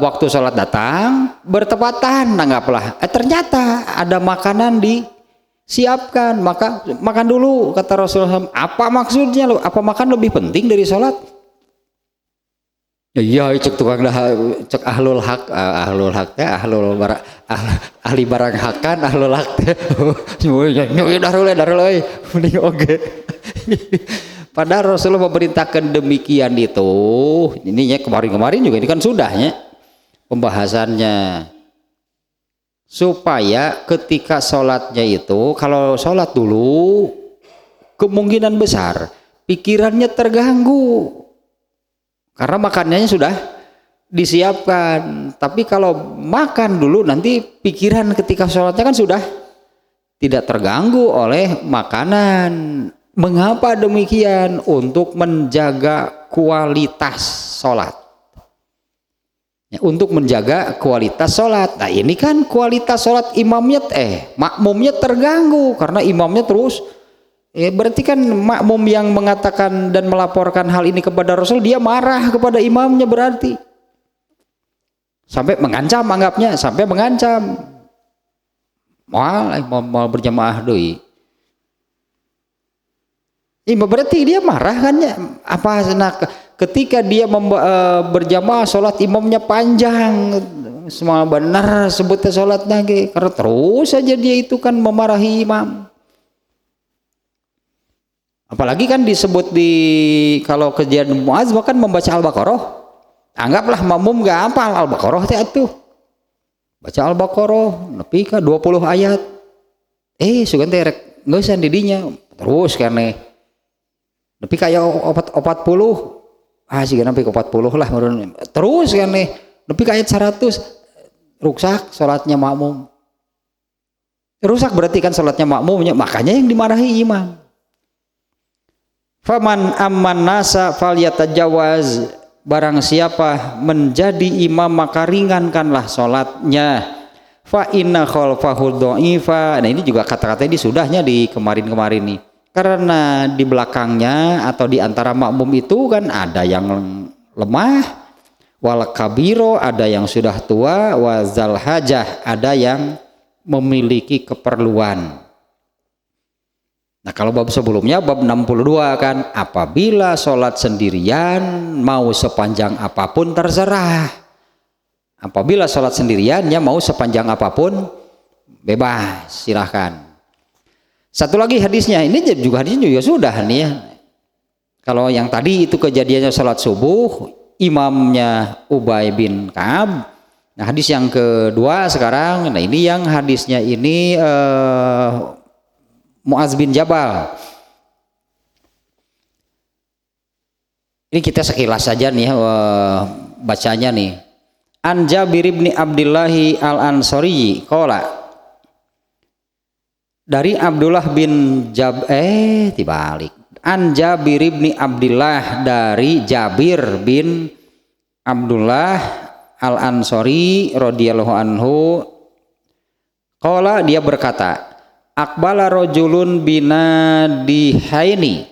S1: waktu sholat datang bertepatan, anggaplah ternyata ada makanan disiapkan, maka makan dulu, kata Rasulullah. Apa maksudnya? Apa makan lebih penting dari sholat? Iya, cek tukang dah, cek ahli barang hakan, ahlul hak teh. Nyuy daruleh mending oge. Padahal Rasulullah memerintahkan demikian itu. Ininya kemarin juga ini kan sudahnya pembahasannya. Supaya ketika sholatnya itu, kalau sholat dulu kemungkinan besar pikirannya terganggu. Karena makanannya sudah disiapkan. Tapi kalau makan dulu nanti pikiran ketika sholatnya kan sudah tidak terganggu oleh makanan. Mengapa demikian? Untuk menjaga kualitas sholat. Ya, untuk menjaga kualitas sholat. Nah ini kan kualitas sholat imamnya makmumnya terganggu karena imamnya terus. Berarti kan makmum yang mengatakan dan melaporkan hal ini kepada Rasul, dia marah kepada imamnya berarti. Sampai mengancam, anggapnya sampai mengancam. Mau berjamaah doi. Berarti dia marah kan ya? Apa ketika dia berjamaah sholat imamnya panjang, semua benar sebutnya sholat lagi, karena terus saja dia itu kan memarahi imam. Apalagi kan disebut kalau kejadian Muaz bahkan membaca Al-Baqarah. Anggaplah makmum gak hafal Al-Baqarah teh atuh. Baca Al-Baqarah nepi ka 20 ayat. Sugan teh rek ngeusan di dinya terus keneh. Nepi ka aya 40. Siga nepi ka 40 lah meureun. Terus keneh nepi ka ayat 100. Rusak salatnya makmum. Rusak berarti kan salatnya makmumnya, makanya yang dimarahi imam. Faman amman nasa falyatajawaz, barang siapa menjadi imam maka ringankanlah sholatnya. Fa inna khalfahu dha'ifa. Nah ini juga kata-kata ini sudahnya di kemarin-kemarin nih. Karena di belakangnya atau di antara makmum itu kan ada yang lemah, wal kabiro ada yang sudah tua, wa zal hajah ada yang memiliki keperluan. Nah kalau bab sebelumnya bab 62 kan, apabila sholat sendirian mau sepanjang apapun terserah. Apabila sholat sendiriannya mau sepanjang apapun bebas, silahkan. Satu lagi hadisnya, ini juga hadisnya juga sudah nih ya. Kalau yang tadi itu kejadiannya sholat subuh, imamnya Ubay bin Ka'ab. Nah hadis yang kedua sekarang, nah ini yang hadisnya ini Muaz bin Jabal. Ini kita sekilas saja nih ya, bacanya nih. An Jabir bin Abdillahi al-Ansari qala, dari Abdullah bin dibalik. An Jabir bin Abdillah, dari Jabir bin Abdullah al-Ansari radhiyallahu anhu, qala dia berkata, Akbala rojulun bina dihaini,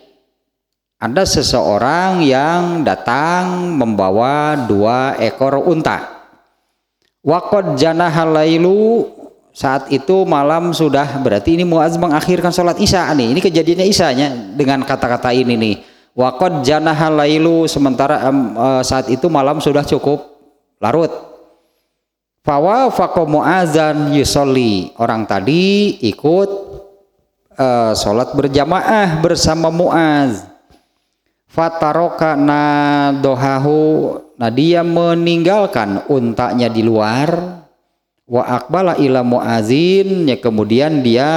S1: ada seseorang yang datang membawa 2 ekor unta. Waqad janahal lailu, Saat itu malam sudah, berarti ini Muaz mengakhirkan sholat isya nih. Ini kejadiannya isyanya dengan kata-kata ini nih. Waqad janahal lailu, sementara saat itu malam sudah cukup larut. Fawafaqa Muazan yusolli, orang tadi ikut sholat berjamaah bersama Muaz. Fataroka nadohahu, nah dia meninggalkan untanya di luar. Wa aqbala ila Muazin, ya kemudian dia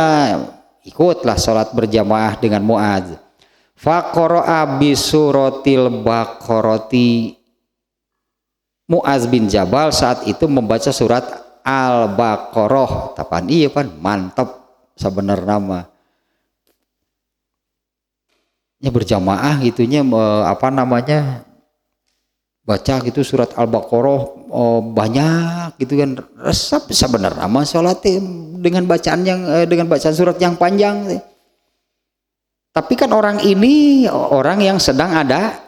S1: ikutlah sholat berjamaah dengan Muaz. Faqara'a bi suratil Baqarati, Muaz bin Jabal saat itu membaca surat Al-Baqarah. Tapan iya kan mantap sebenarnya nama. Ya berjamaah gitunya apa namanya? Baca gitu surat Al-Baqarah banyak gitu kan. Resep sebenarnya nama salat dengan bacaan surat yang panjang. Tapi kan orang ini orang yang sedang ada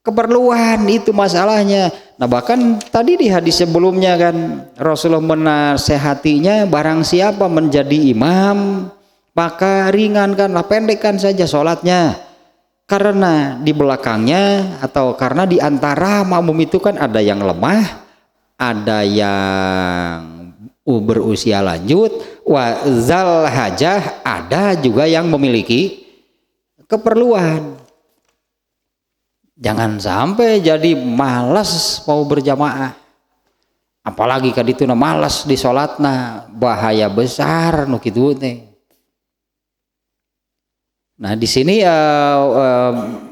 S1: keperluan, itu masalahnya. Nah bahkan tadi di hadis sebelumnya kan Rasulullah menasehatinya, barang siapa menjadi imam maka ringankanlah, pendekkan saja sholatnya, karena di belakangnya atau karena di antara makmum itu kan ada yang lemah, ada yang berusia lanjut, wa zal hajah, ada juga yang memiliki keperluan. Jangan sampai jadi malas mau berjamaah, apalagi kadituna malas di sholatna, bahaya besar nu kitu teh. Nah di sini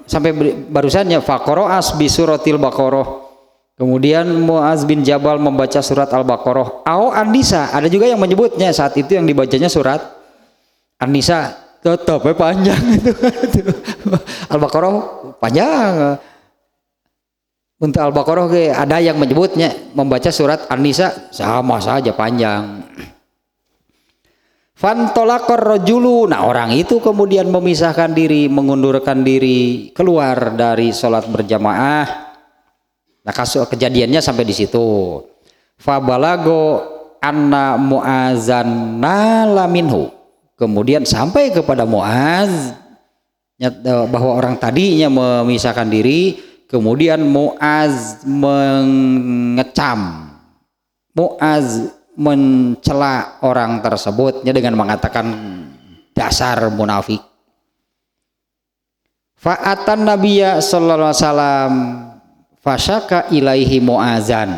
S1: sampai barusannya faqara'as bi suratil Baqarah. Kemudian Muaz bin Jabal membaca surat Al-Baqarah. Au An-Nisa, ada juga yang menyebutnya saat itu yang dibacanya surat An-Nisa. Tetap panjang itu. Al-Baqarah panjang. Untuk Al-Baqarah ada yang menyebutnya membaca surat An-Nisa sama saja panjang. Fantolakor rojulu, nah orang itu kemudian memisahkan diri, mengundurkan diri, keluar dari sholat berjamaah. Nah kasus kejadiannya sampai di situ. Fabalago anna Muazan nalaminhu, kemudian sampai kepada Muaz bahwa orang tadinya memisahkan diri, kemudian Muaz mengecam, Muaz mencela orang tersebutnya dengan mengatakan dasar munafik. Fa'atan Nabiyya sallallahu alaihi wasallam fasyaka ilaihi Muazan.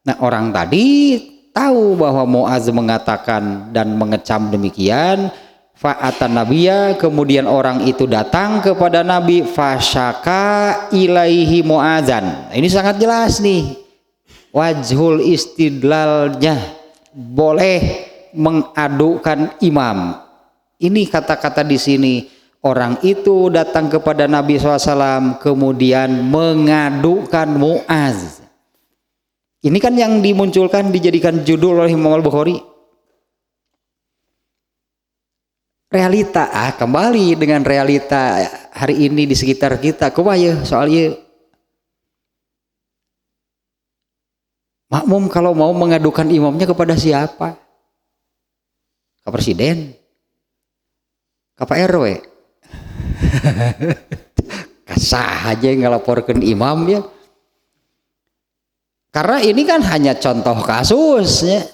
S1: Nah orang tadi tahu bahwa Muaz mengatakan dan mengecam demikian. Fa'atan Nabiyya, kemudian orang itu datang kepada Nabi, fasyaka ilaihi Muazan. Ini sangat jelas nih wajhul istidlalnya, boleh mengadukan imam. Ini kata-kata di sini, orang itu datang kepada Nabi SAW kemudian mengadukan Muaz. Ini kan yang dimunculkan, dijadikan judul oleh Imam Al-Bukhari. Realita, kembali dengan realita hari ini di sekitar kita. Kumaha soal ieu. Makmum kalau mau mengadukan imamnya kepada siapa? Ke presiden? Ke Pak RW? Kasah aja ngelaporkan imam ya. Karena ini kan hanya contoh kasus ya.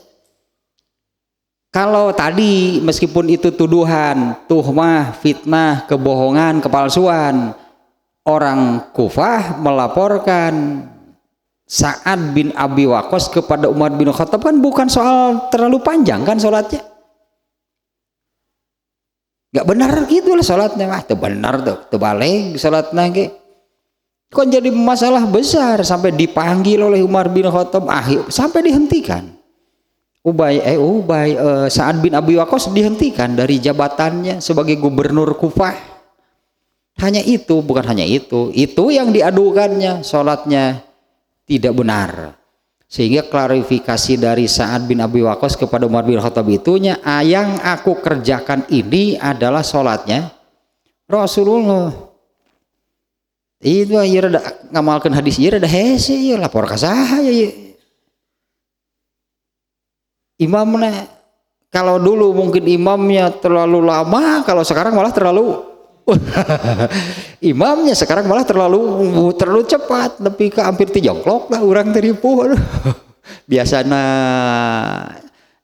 S1: Kalau tadi meskipun itu tuduhan, tuhmah, fitnah, kebohongan, kepalsuan, orang Kufah melaporkan Sa'ad bin Abi Waqqas kepada Umar bin Khattab, kan bukan soal terlalu panjang kan sholatnya. Gak benar gitu lah sholatnya, itu benar tuh, terbalik sholatnya ke. Kok jadi masalah besar sampai dipanggil oleh Umar bin Khattab, sampai dihentikan. Sa'ad bin Abi Waqqas dihentikan dari jabatannya sebagai gubernur Kufah. Hanya itu, bukan hanya itu yang diadukannya, sholatnya tidak benar. Sehingga klarifikasi dari Sa'ad bin Abi Waqqas kepada Umar bin Khattab itunya, yang aku kerjakan ini adalah sholatnya Rasulullah. Itu ya rada ngamalkan hadis, ya rada hese ya lapor ka saha ya. imamnya. Kalau dulu mungkin imamnya terlalu lama, kalau sekarang malah terlalu imamnya sekarang malah terlalu cepat, tapi ke hampir dijongklok lah orang teripu. Biasanya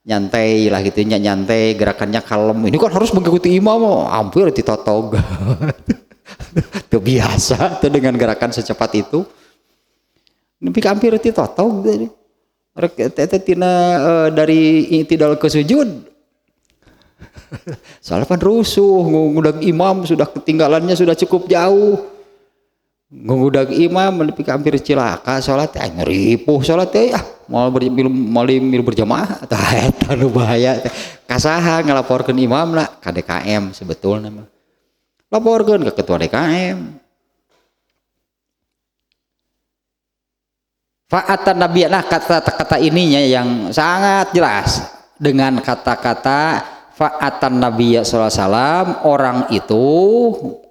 S1: nyantai lah gitu, nyantai gerakannya kalem. Ini kan harus mengikuti imam, hampir ditotog. Itu biasa tuh dengan gerakan secepat itu. Tapi hampir ditotog. Dari i'tidal ke sujud soalnya kan rusuh ngudag imam, sudah ketinggalannya sudah cukup jauh, ngudag imam lebih hampir cilaka sholat ngeripuh sholat mau berjamaah eta nu bahaya kasaha ngalaporkeun imam lah ka DKM sebetulnya mah laporkeun ke ketua DKM. Fa'atan Nabi, nah kata-kata ininya yang sangat jelas dengan kata-kata fa'atan Nabi sallallahu alaihi wasallam, orang itu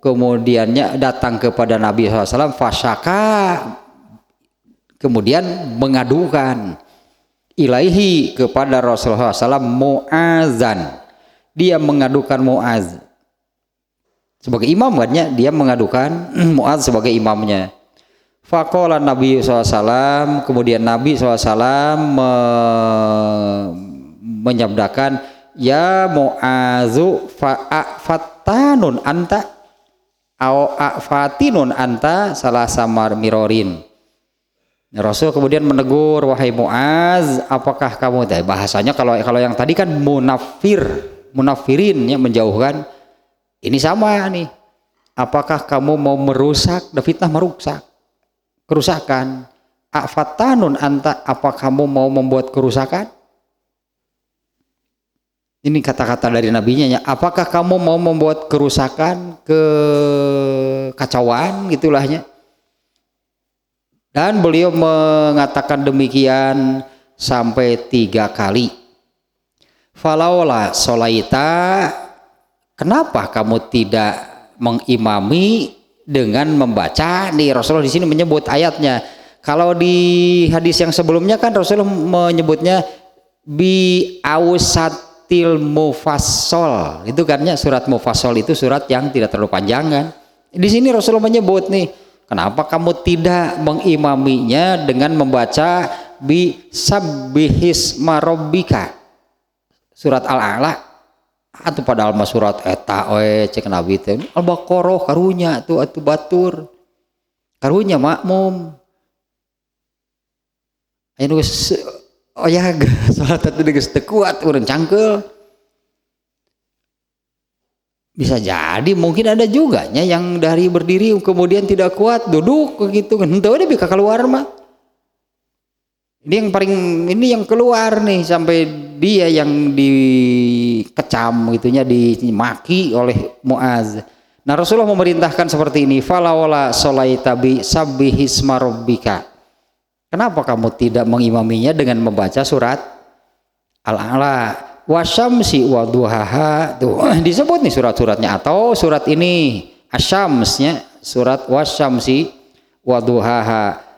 S1: kemudiannya datang kepada Nabi sallallahu alaihi wasallam fasyaka, kemudian mengadukan ilaihi kepada Rasulullah SAW Mu'adzan, dia mengadukan Mu'adz sebagai imam kan, dia mengadukan Mu'adz sebagai imamnya. Faqala Nabi SAW, kemudian Nabi SAW menyabdakan, ya Mu'adzu fa'afatanun anta au afatinun anta salah samar mirorin. Rasul kemudian menegur, wahai Mu'adz, apakah kamu, bahasanya kalau yang tadi kan munafirin ya, menjauhkan, ini sama nih, apakah kamu mau merusak, fitnah merusak kerusakan, afatanun anta, apa kamu mau membuat kerusakan? Ini kata-kata dari nabinya ya, apakah kamu mau membuat kerusakan, kekacauan gitulahnya. Dan beliau mengatakan demikian sampai 3 kali. Falaula sholaita, kenapa kamu tidak mengimami dengan membaca? Nih Rasulullah di sini menyebut ayatnya. Kalau di hadis yang sebelumnya kan Rasulullah menyebutnya bi ausatil mufassal. Itu kan ya, surat mufassal itu surat yang tidak terlalu panjang kan. Di sini Rasulullah menyebut nih, kenapa kamu tidak mengimaminya dengan membaca bi sabbihisma rabbika, surat Al-A'la. Atau padahal mah surat eta cek Nabi teh Al-Baqarah karunya tuh atuh batur karunya makmum anu geus oyah salat teh geus teu kuat urang cangkeul. Bisa jadi mungkin ada juga nya yang dari berdiri kemudian tidak kuat duduk gitu kan, henteu we bisa keluar mah. Ini yang keluar nih sampai dia yang dikecam gitunya, dimaki oleh Mu'adz. Nah Rasulullah memerintahkan seperti ini, falawala sholaita bi sabbihisma rabbika. Kenapa kamu tidak mengimaminya dengan membaca surat Al-A'la, wasyamsi wa duhaha. Tuh disebut nih surat-suratnya, atau surat ini asyamsnya surat wasyamsi wa duhaha,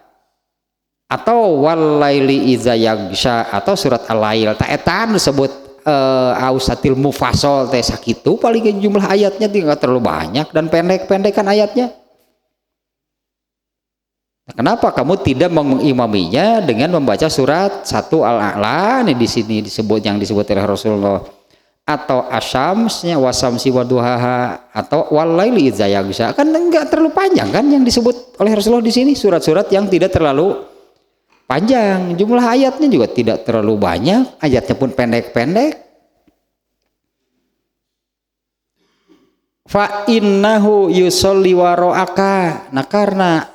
S1: atau walaili iza yagsha, atau surat Al-Lail. Ta etan disebut ausatil mufassal teh sakitu, paling jumlah ayatnya tidak terlalu banyak dan pendek-pendekan ayatnya. Nah, kenapa kamu tidak mengimaminya dengan membaca surat 1 Al-A'la? Ini di sini disebut, yang disebut oleh Rasulullah, atau asyamsnya wasamsi waduhaha, atau walaili iza yagsha. Kan enggak terlalu panjang kan yang disebut oleh Rasulullah di sini, surat-surat yang tidak terlalu panjang, jumlah ayatnya juga tidak terlalu banyak, ayatnya pun pendek-pendek. Fa innahu yusolli waro'aka. Nah karena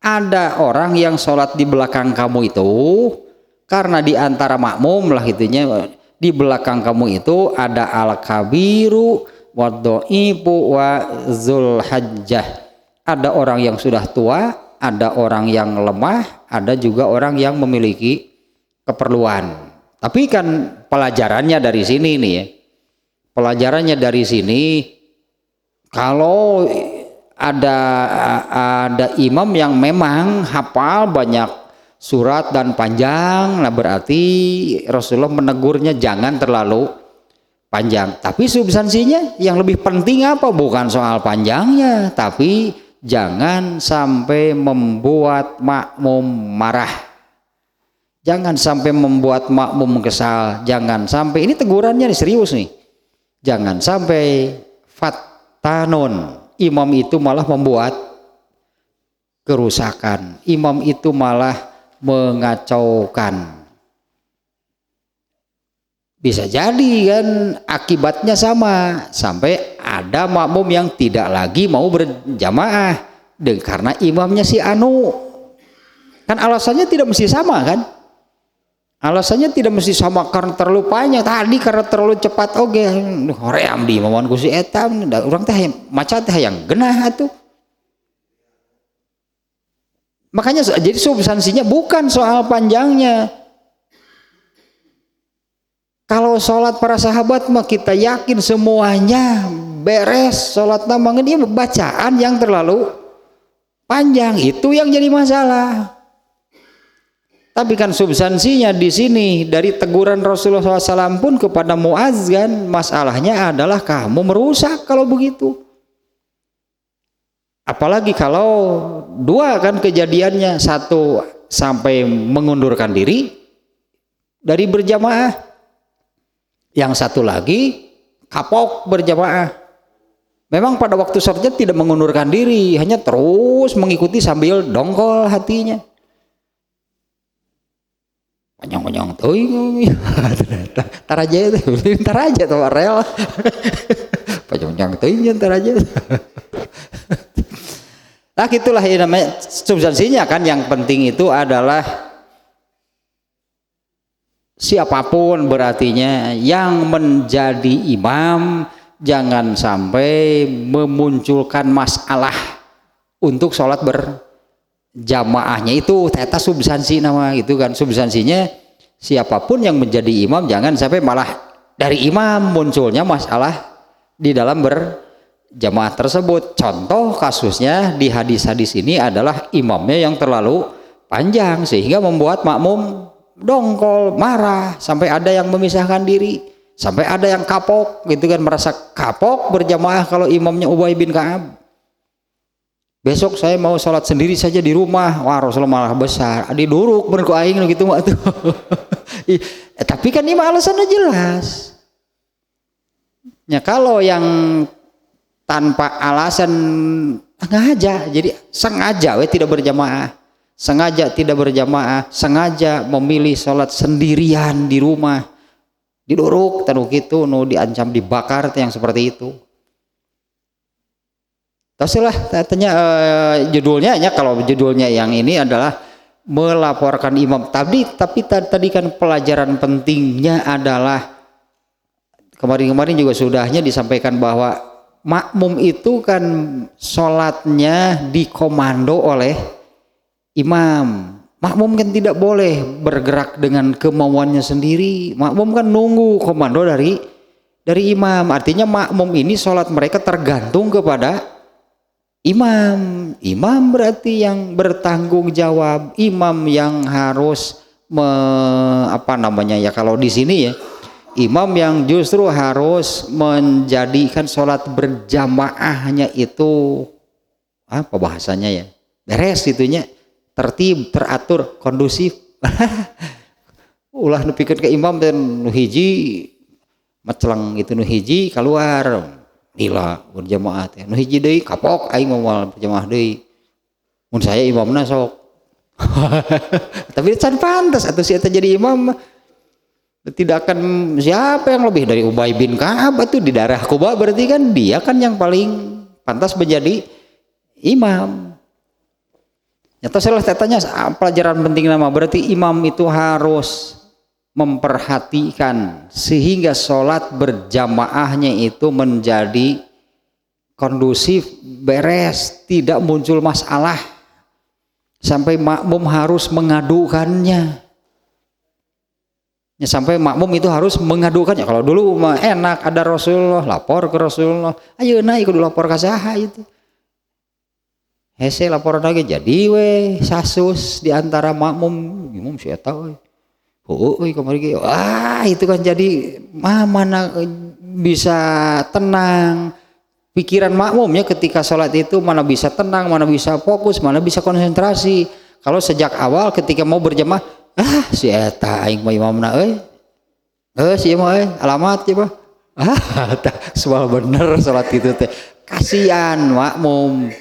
S1: ada orang yang sholat di belakang kamu itu, karena di antara makmum lah itunya, di belakang kamu itu ada al-kabiru waddo'ibu wa zulhajjah. Ada orang yang sudah tua, ada orang yang lemah, ada juga orang yang memiliki keperluan. Tapi kan pelajarannya dari sini nih ya. Pelajarannya dari sini, kalau ada imam yang memang hafal banyak surat dan panjang, nah berarti Rasulullah menegurnya jangan terlalu panjang. Tapi substansinya yang lebih penting apa? Bukan soal panjangnya, tapi jangan sampai membuat makmum marah. Jangan sampai membuat makmum kesal. Jangan sampai, ini tegurannya serius nih. Jangan sampai fattanun, imam itu malah membuat kerusakan. Imam itu malah mengacaukan. Bisa jadi kan akibatnya sama, sampai ada makmum yang tidak lagi mau berjamaah karena imamnya si anu. Kan alasannya tidak mesti sama kan? Alasannya tidak mesti sama karena terlalu panjang tadi, karena terlalu cepat. Oke, hoream di imaman ku si eta, urang teh maca teh yang genah atuh. Makanya jadi substansinya bukan soal panjangnya. Kalau sholat para sahabat mah kita yakin semuanya beres sholat namanya, dia bacaan yang terlalu panjang itu yang jadi masalah. Tapi kan substansinya di sini dari teguran Rasulullah SAW pun kepada Muaz kan, masalahnya adalah kamu merusak kalau begitu. Apalagi kalau dua kan kejadiannya, satu sampai mengundurkan diri dari berjamaah. Yang satu lagi kapok berjamaah. Memang pada waktu sholatnya tidak mengundurkan diri, hanya terus mengikuti sambil dongkol hatinya. Panjang-panjang tuh, tar aja tuh rel. Panjang-panjang tuh, tar aja. Nah gitulah ya namanya substansinya kan, yang penting itu adalah siapapun berartinya yang menjadi imam jangan sampai memunculkan masalah untuk sholat berjamaahnya. Itu teta substansi nama itu kan, substansinya siapapun yang menjadi imam jangan sampai malah dari imam munculnya masalah di dalam berjamaah tersebut. Contoh kasusnya di hadis-hadis ini adalah imamnya yang terlalu panjang sehingga membuat makmum dongkol, marah, sampai ada yang memisahkan diri, sampai ada yang kapok gitu kan, merasa kapok berjamaah kalau imamnya Ubay bin Ka'ab. Besok saya mau sholat sendiri saja di rumah. Wah, Rasulullah malah besar adi duruk berku aing gitu mah tuh. Tapi kan ini alasannya jelas ya. Kalau yang tanpa alasan sengaja, jadi sengaja tidak berjamaah, sengaja tidak berjamaah, sengaja memilih sholat sendirian di rumah, diduruk tanu gitu, nu diancam dibakar yang seperti itu. Teruslah tanya judulnya ya, kalau judulnya yang ini adalah melaporkan imam. Tapi tadi kan pelajaran pentingnya adalah kemarin juga sudahnya disampaikan bahwa makmum itu kan sholatnya dikomando oleh imam. Makmum kan tidak boleh bergerak dengan kemauannya sendiri. Makmum kan nunggu komando dari imam. Artinya makmum ini sholat mereka tergantung kepada imam. Imam berarti yang bertanggung jawab. Imam yang harus kalau di sini ya, imam yang justru harus menjadikan sholat berjamaahnya itu apa bahasanya ya, beres itunya, tertib, teratur, kondusif. Ulah nepikeun ke imam dan nu hiji macelang itu, nu hiji keluar nila berjamaah teh, nu hiji deui kapok aing moal berjamaah deui. Mun saya imamna sok. Tapi can pantas atuh si eta jadi imam. Tidak akan siapa yang lebih dari Ubay bin Ka'ab itu di darah Kuba, berarti kan dia kan yang paling pantas menjadi imam. Nyata salah tanya pelajaran penting nama, berarti imam itu harus memperhatikan sehingga sholat berjamaahnya itu menjadi kondusif, beres, tidak muncul masalah sampai makmum harus mengadukannya. Ya, sampai makmum itu harus mengadukannya. Kalau dulu mah enak, ada Rasulullah, lapor ke Rasulullah, ayo naik kudu lapor ke saha itu. hese laporan lagi jadi we sasus di antara makmum imam saya tahu. Oh, kemarin wah itu kan jadi mana bisa tenang pikiran makmumnya ketika sholat itu, mana bisa tenang, mana bisa fokus, mana bisa konsentrasi. Kalau sejak awal ketika mau berjamaah, si eta aing mah imamna si imam alamat coba. Soal bener sholat itu teh. Kasihan makmum.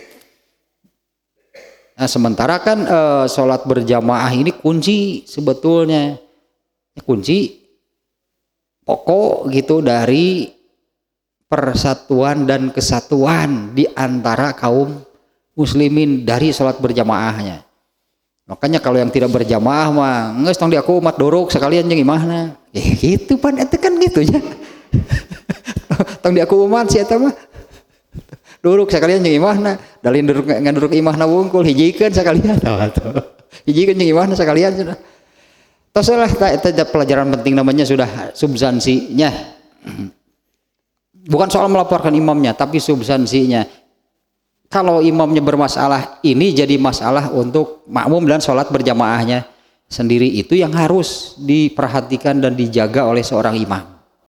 S1: Nah, sementara kan sholat berjamaah ini kunci sebetulnya. Kunci pokok gitu dari persatuan dan kesatuan di antara kaum muslimin dari sholat berjamaahnya. Makanya kalau yang tidak berjamaah mah nges tong di aku umat dorok sekalian jeung imahna. Gitu pan eta kan gitu ya. Tong di aku umat si eta mah dorok sekalian jeung imahna, dalin duruk ngaduruk imahna wungkul hijikeun sekalian. Hijikeun jeung imahna sekalian sudah. Tosalah eta pelajaran penting namanya sudah substansinya. Bukan soal melaporkan imamnya, tapi substansinya. Kalau imamnya bermasalah, ini jadi masalah untuk makmum dan sholat berjamaahnya sendiri. Itu yang harus diperhatikan dan dijaga oleh seorang imam.